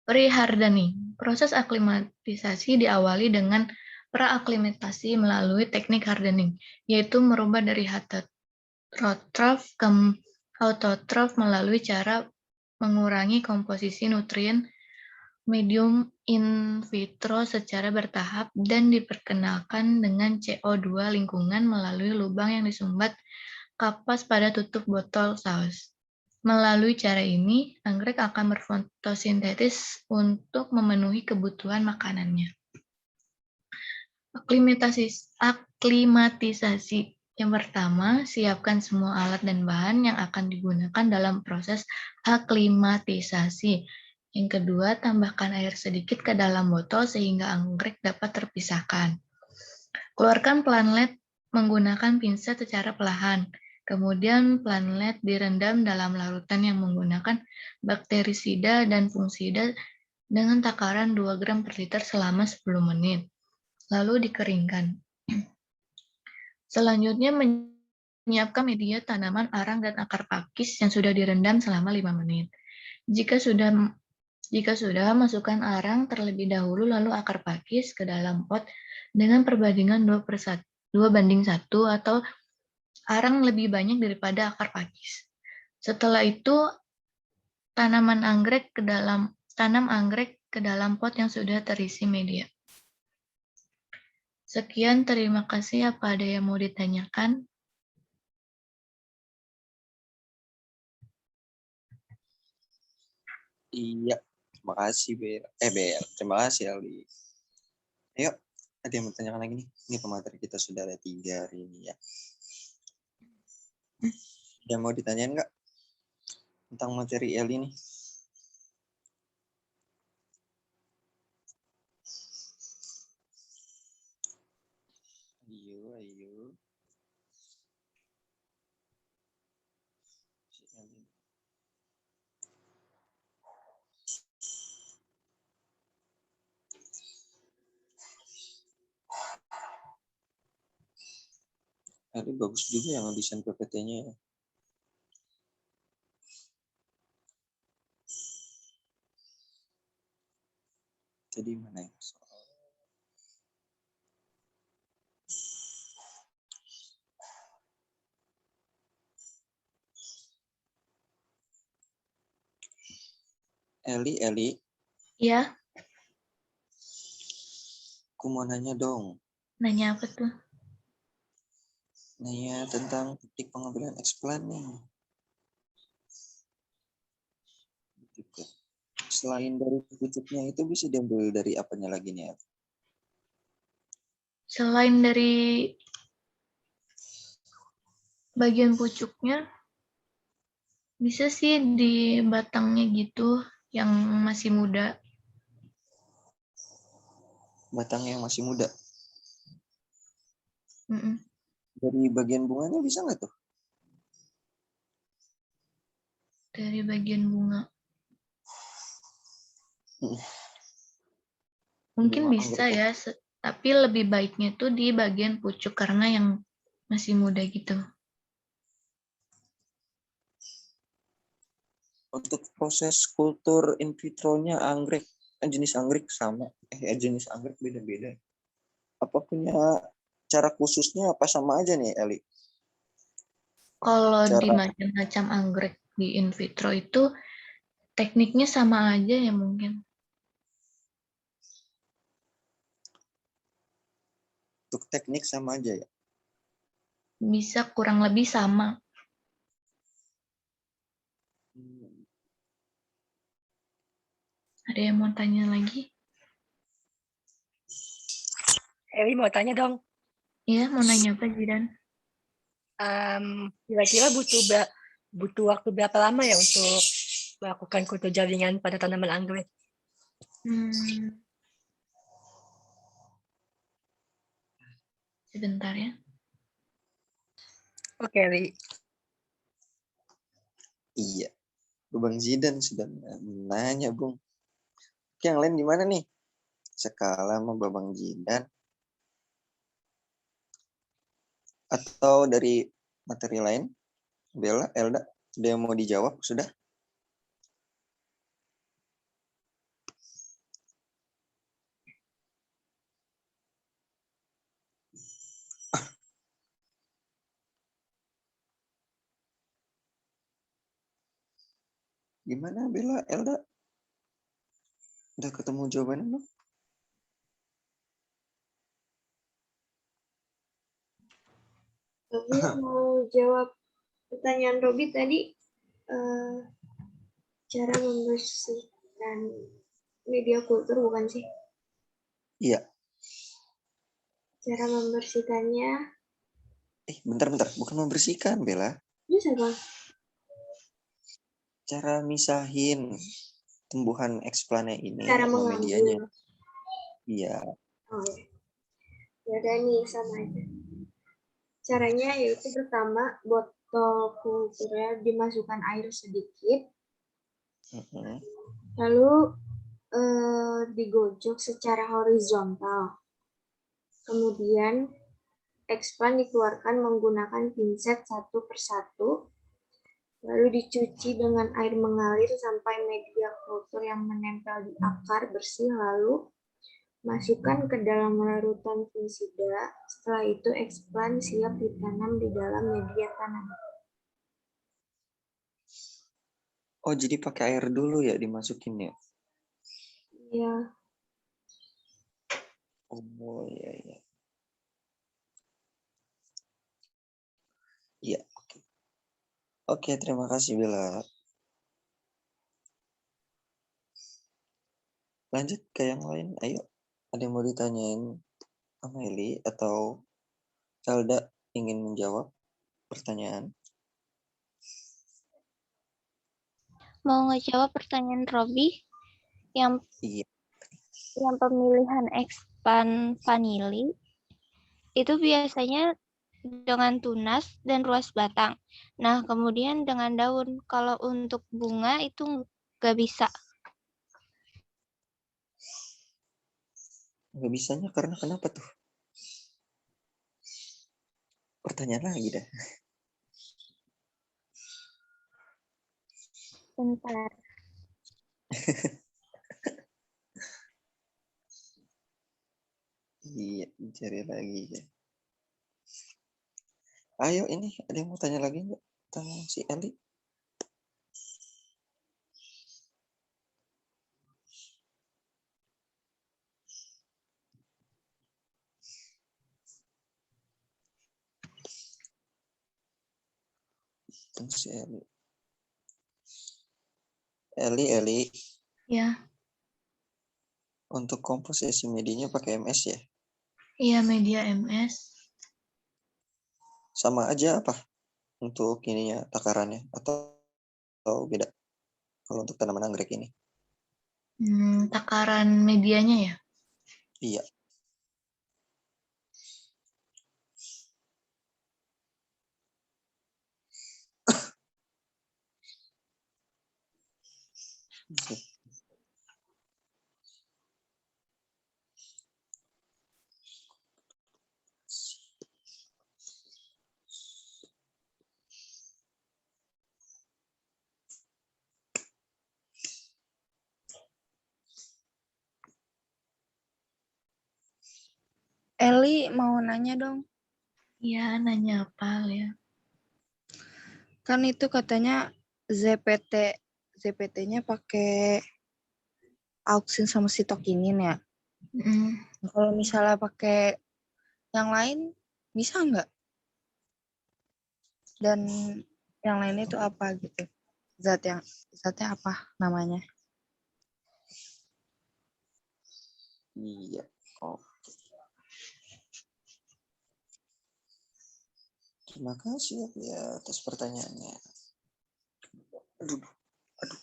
Pre-hardening. Proses aklimatisasi diawali dengan pra-aklimatasi melalui teknik hardening, yaitu merubah dari heterotrof ke autotrof melalui cara mengurangi komposisi nutrien medium in vitro secara bertahap dan diperkenalkan dengan CO2 lingkungan melalui lubang yang disumbat kapas pada tutup botol saus. Melalui cara ini, anggrek akan berfotosintesis untuk memenuhi kebutuhan makanannya. Aklimatisasi. Yang pertama, siapkan semua alat dan bahan yang akan digunakan dalam proses aklimatisasi. Yang kedua, tambahkan air sedikit ke dalam botol sehingga anggrek dapat terpisahkan. Keluarkan planelet menggunakan pinset secara perlahan. Kemudian planelet direndam dalam larutan yang menggunakan bakterisida dan fungisida dengan takaran 2 gram per liter selama 10 menit. Lalu dikeringkan. Selanjutnya menyiapkan media tanaman arang dan akar pakis yang sudah direndam selama 5 menit. Jika sudah, masukkan arang terlebih dahulu lalu akar pakis ke dalam pot dengan perbandingan 2:1 atau arang lebih banyak daripada akar pakis. Setelah itu, tanam anggrek ke dalam pot yang sudah terisi media. Sekian, terima kasih. Apa ada yang mau ditanyakan? Iya, terima kasih Bel. Terima kasih Aldi. Ayo, ada yang mau tanyakan lagi nih? Ini pemateri kita sudah ada 3 hari ini ya. Ada yang mau ditanyain nggak tentang materi L ini? Ayo. Ini bagus juga yang desain PPT-nya ya. Jadi mana ya? Eli. Ya. Aku mau nanya dong. Nanya apa tuh? Nanya tentang teknik pengambilan explan nih. Selain dari pucuknya itu bisa diambil dari apanya lagi nih? Selain dari bagian pucuknya, bisa sih di batangnya gitu yang masih muda. Batang yang masih muda? Mm-mm. Dari bagian bunganya bisa nggak tuh? Dari bagian bunga. Mungkin Bunga bisa anggrek ya, tapi lebih baiknya tuh di bagian pucuk karena yang masih muda gitu. Untuk proses kultur in vitro-nya anggrek, jenis anggrek sama, jenis anggrek beda-beda. Apa punya cara khususnya apa sama aja nih, Eli? Kalau di Cara macam-macam anggrek di in vitro itu tekniknya sama aja ya mungkin. untuk teknik sama aja ya? Bisa kurang lebih sama. Ada yang mau tanya lagi? Eli mau tanya dong, Iya, mau nanya apa, Jidan? kira-kira butuh waktu berapa lama ya untuk melakukan kultur jaringan pada tanaman anggrek? Sebentar ya. Oke, Eli. Iya. Bang Zidan sudah nanya, Bung. Oke, yang lain gimana nih? Skala sama Babang Zidan. Atau dari materi lain? Bella, Elda, ada yang mau dijawab? Sudah? Gimana Bella, Elda? Udah ketemu jawabannya belum? Tapi mau jawab pertanyaan Robi tadi, cara membersihkan media kultur bukan sih? Iya. Cara membersihkannya Bentar. Bukan membersihkan, Bella. bisa Bang? Cara misahin tumbuhan eksplannya ini Cara sama mengambil. medianya. Iya. Oh ya. Ya udah nih sama aja. Caranya yaitu pertama botol kulturnya dimasukkan air sedikit, lalu digojok secara horizontal. Kemudian expand dikeluarkan menggunakan pinset satu persatu, lalu dicuci dengan air mengalir sampai media kultur yang menempel di akar bersih, lalu masukkan ke dalam larutan fungisida. Setelah itu expand siap ditanam di dalam media tanam. Oh, jadi pakai air dulu ya dimasukin ya? Ya. Oh, iya. Iya, oke. Oke, terima kasih Bella. Lanjut ke yang lain, ayo. Ada yang mau ditanyain Ameli atau Elda ingin menjawab pertanyaan? Mau ngejawab pertanyaan Robi yang Iya. yang pemilihan expand vanili itu biasanya dengan tunas dan ruas batang. Nah, kemudian dengan daun. Kalau untuk bunga itu nggak bisa. Nggak bisanya karena kenapa tuh? Pertanyaan lagi dah. Bentar. Iya, cari lagi ya. Ayo ini, ada yang mau tanya lagi nggak? Tanya si Eli. Tanya si Eli. Eli. Ya. Untuk komposisi medianya pakai MS ya? Iya, media MS. Sama aja apa? Untuk ininya, takarannya? Atau beda? Kalau untuk tanaman anggrek ini? Takaran medianya ya? Iya. Eli mau nanya dong. Iya, nanya apa ya? Kan itu katanya ZPT-nya pakai auksin sama sitokinin ya. Mm, Kalau misalnya pakai yang lain bisa nggak? Dan yang lainnya itu apa gitu? Zatnya apa namanya? Iya. Oh, terima kasih ya atas pertanyaannya. Aduh, aduh.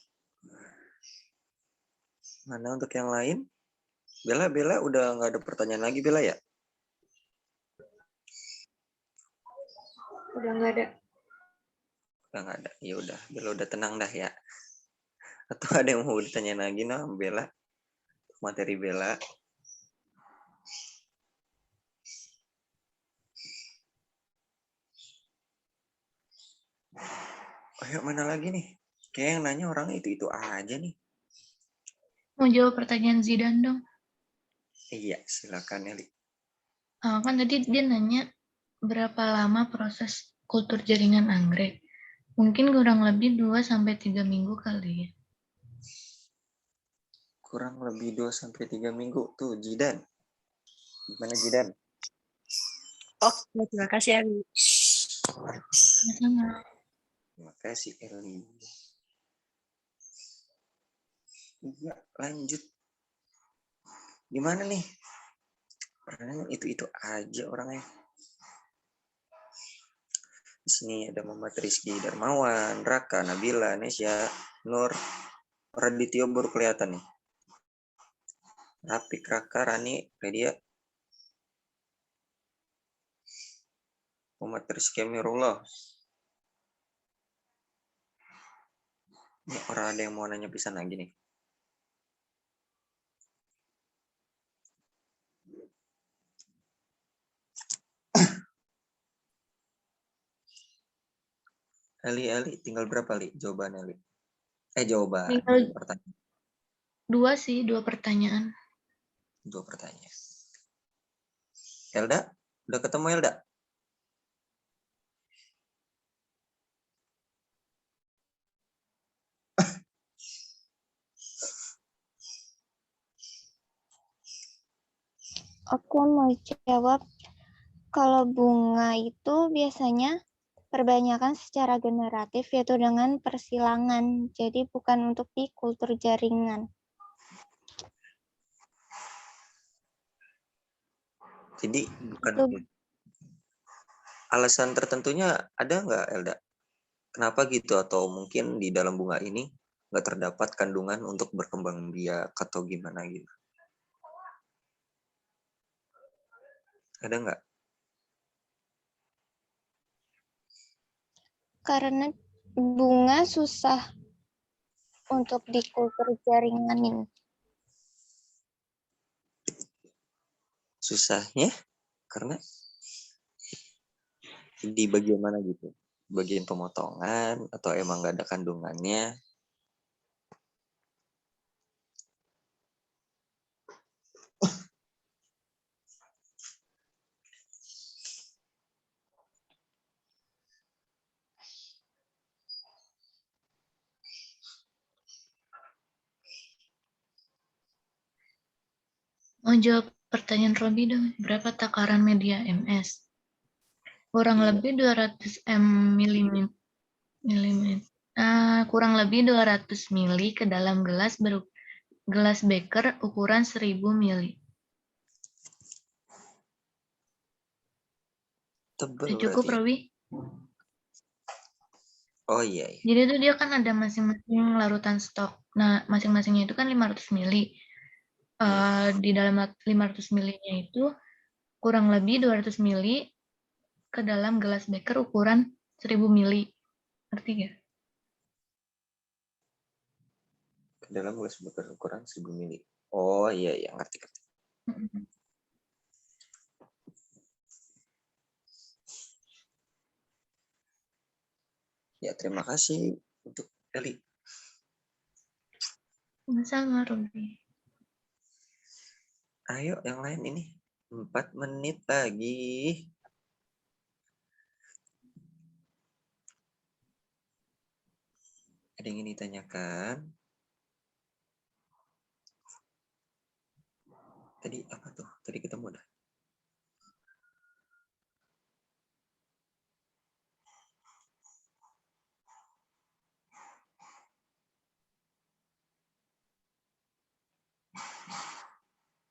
Mana untuk yang lain? Bella udah nggak ada pertanyaan lagi Bella ya? Udah nggak ada. Udah nggak ada. Ya udah, Bella udah tenang dah ya. Atau ada yang mau ditanya lagi nah Bella? Materi Bella. Ayo mana lagi nih? Kayak yang nanya orang itu aja nih. Mau jawab pertanyaan Zidan dong. Iya, silakan Eli. Kan tadi dia nanya berapa lama proses kultur jaringan anggrek. Mungkin kurang lebih 2-3 minggu kali ya. Kurang lebih 2-3 minggu. Tuh, Jidan. Gimana Jidan? Oke, terima kasih Ari. Sama. Terima kasih Eli. Iya, lanjut. Gimana nih? Orangnya itu aja orangnya. Di sini ada Muhammad Rizky Darmawan, Raka, Nabila, Nesya, Nur, Radityo baru kelihatan nih. Rapik, Raka, Rani, Redia, Muhammad Rizky Amirullah. Ini orang ada yang mau nanya pisan lagi nih. Eli, tinggal berapa Li? Jawaban Eli. Jawaban. Tinggal Pertanyaan. 2 pertanyaan. 2 pertanyaan. Elda, udah ketemu Elda? Aku mau jawab, kalau bunga itu biasanya perbanyakan secara generatif, yaitu dengan persilangan. Jadi bukan untuk di kultur jaringan. Jadi bukan Itu alasan tertentunya ada nggak Elda? Kenapa gitu? Atau mungkin di dalam bunga ini nggak terdapat kandungan untuk berkembang biak atau gimana gitu? Ada nggak? karena bunga susah untuk di kultur jaringan ini. Susahnya karena di bagian mana gitu? Bagian pemotongan atau emang nggak ada kandungannya? Mau jawab pertanyaan Robi dong. Berapa takaran media MS? Kurang Iya. lebih 200 mm. Kurang lebih 200 mili ke dalam gelas beker ukuran 1000 mili. Tebel Udah cukup, berarti. Robi? Oh iya. Jadi itu dia kan ada masing-masing larutan stok. Nah, masing-masingnya itu kan 500 mili. Di dalam 500 milinya itu kurang lebih 200 mili ke dalam gelas beker ukuran 1000 mili. Ngerti gak? Ke dalam gelas beker ukuran 1000 mili. Oh iya, ngerti. Ya, terima kasih untuk Eli. Sama, Robi. Ayo yang lain ini. 4 menit lagi. Ada yang ingin ditanyakan? Tadi apa tuh? Tadi ketemu udah.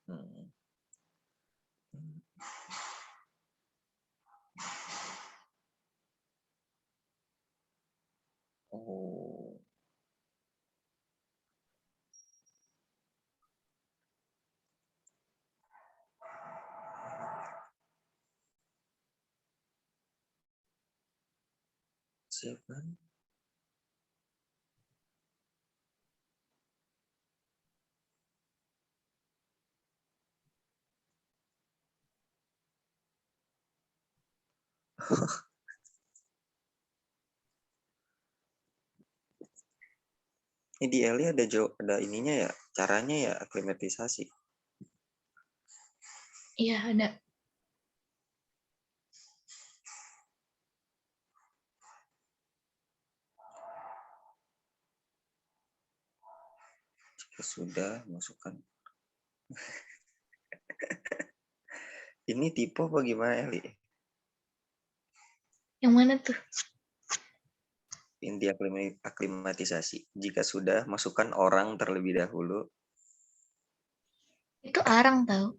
Hmm. Oh. Siapa? Ini di Eli ada ininya ya, caranya ya aklimatisasi. Iya, ada. Jika sudah masukkan. Ini tipe apa gimana Eli? Yang mana tuh? Inti aklimatisasi. Jika sudah masukkan orang terlebih dahulu. Itu arang tahu.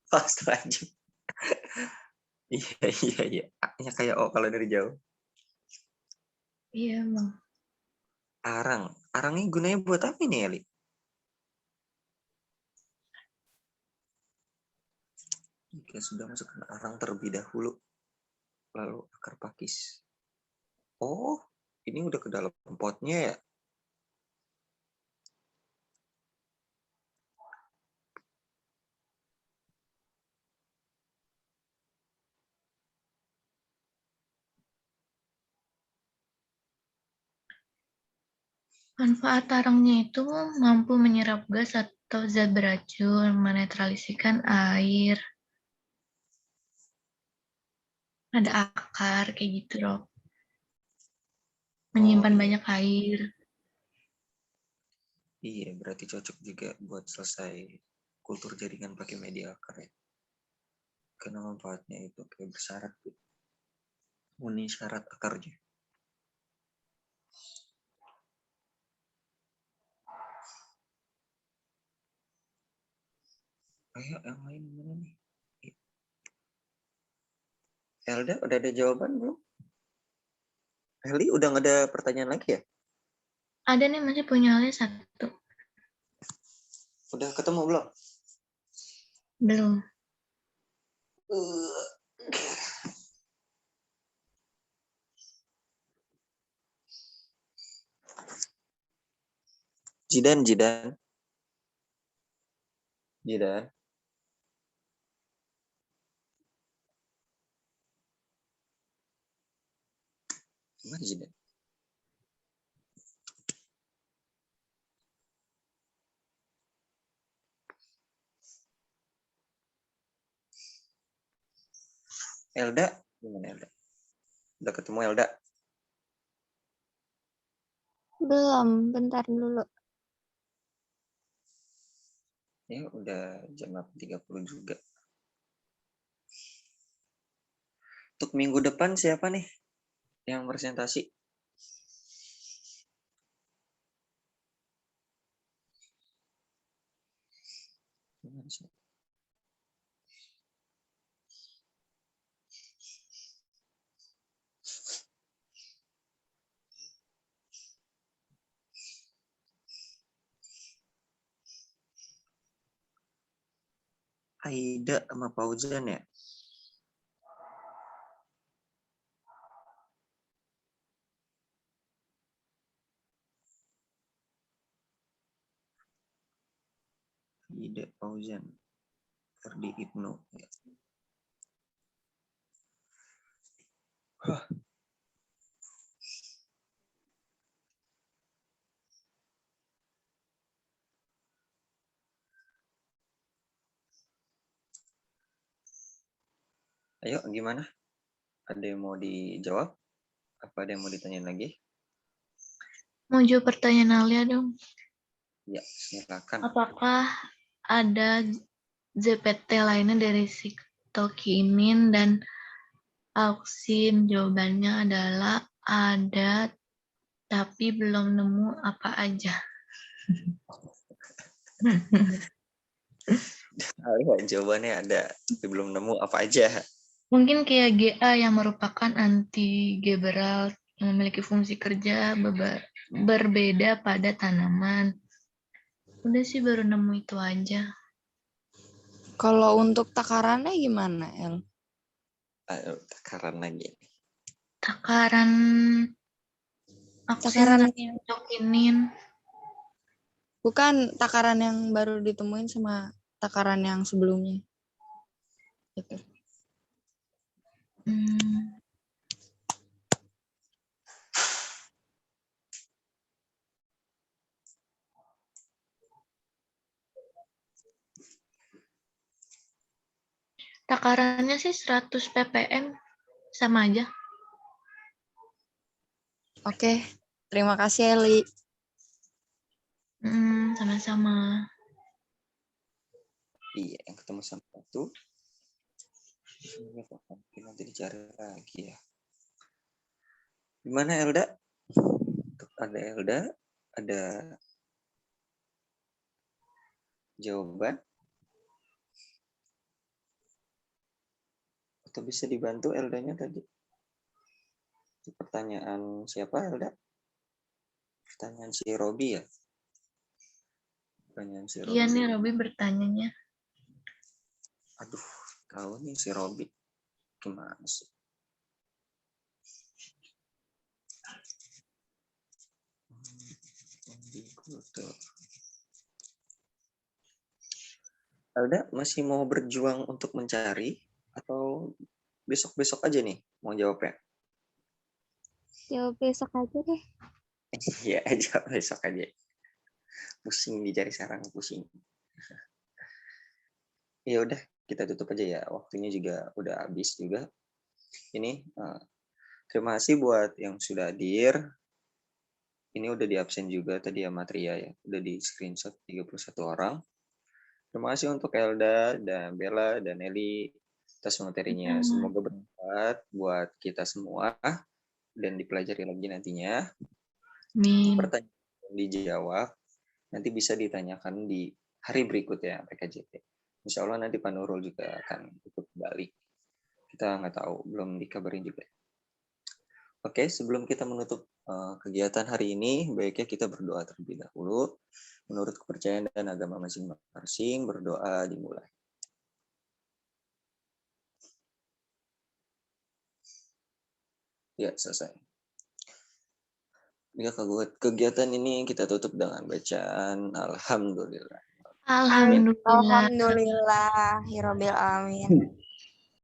Astaga. Iya. A-nya kayak O kalau dari jauh. Iya, Bang. Arang. Arang ini gunanya buat apa nih, Eli? Jika sudah masukkan arang terlebih dahulu, lalu akar pakis. Oh, ini udah ke dalam potnya ya? Manfaat arangnya itu mampu menyerap gas atau zat beracun, menetralisikan air. Ada akar kayak gitu loh. Menyimpan iya. banyak air. Iya, berarti cocok juga buat selesai kultur jaringan pakai media akar ya. Karena manfaatnya itu kayak bersyarat tuh. Memenuhi syarat akarnya. Ayo, yang lain mana nih? Elda, udah ada jawaban belum? Eli, udah nggak ada pertanyaan lagi ya? Ada nih masih punya alis satu. Udah ketemu belum? Belum. Jidan. Gimana Jidan? Elda, gimana Elda? Udah ketemu Elda? Belum, bentar dulu. Ya, udah jam 8.30 juga. Untuk minggu depan siapa nih yang presentasi? Aida sama Fauzan ya? Aida, Fauzan, Ferdi, Ibnu. Ya. Ayo, gimana? Ada yang mau dijawab? Apa ada yang mau ditanyain lagi? Mau jawab pertanyaan Alia dong. Ya, silakan. Apakah ada ZPT lainnya dari sitokinin dan auksin? Jawabannya adalah ada, tapi belum nemu apa aja. Jawabannya ada, tapi belum nemu apa aja. Mungkin kayak GA yang merupakan anti-geberal yang memiliki fungsi kerja berbeda pada tanaman. Udah sih baru nemu itu aja. Kalau untuk takarannya gimana, El? Ayo, takaran lagi. Takaran Takaran auksin sitokinin. bukan takaran yang baru ditemuin sama takaran yang sebelumnya. Gitu. Takarannya sih 100 ppm sama aja. Oke, terima kasih Eli. Sama-sama. Iya, yang ketemu sama itu. Ini kok nanti dicari lagi ya. Gimana Elda? Ada Elda? Ada jawaban? Atau bisa dibantu Eldanya tadi? Itu pertanyaan siapa Elda? Pertanyaan si Robi ya? Pertanyaan si Robi. Iya nih Robi bertanyanya. Aduh, tahu nih si Robi. Gimana sih? Elda masih mau berjuang untuk mencari atau besok-besok aja nih mau jawabnya? Jawab besok aja deh. Iya, jawab besok aja. Pusing dicari sarang, pusing. Ya udah, kita tutup aja ya. Waktunya juga udah habis juga. Ini terima kasih buat yang sudah hadir. Ini udah di absen juga tadi ya Matria ya. Udah di screenshot 31 orang. Terima kasih untuk Elda dan Bella dan Eli atas materinya. Semoga bermanfaat buat kita semua dan dipelajari lagi nantinya. Pertanyaan yang dijawab nanti bisa ditanyakan di hari berikutnya PKJT. Insya Allah nanti Pak Nurul juga akan ikut kembali. Kita nggak tahu, belum dikabarin juga. Oke, sebelum kita menutup kegiatan hari ini, baiknya kita berdoa terlebih dahulu. Menurut kepercayaan dan agama masing-masing, berdoa dimulai. Ya, selesai. Ya, kegiatan ini kita tutup dengan bacaan Alhamdulillah. Alhamdulillah. Alhamdulillah, Rabbil Alamin.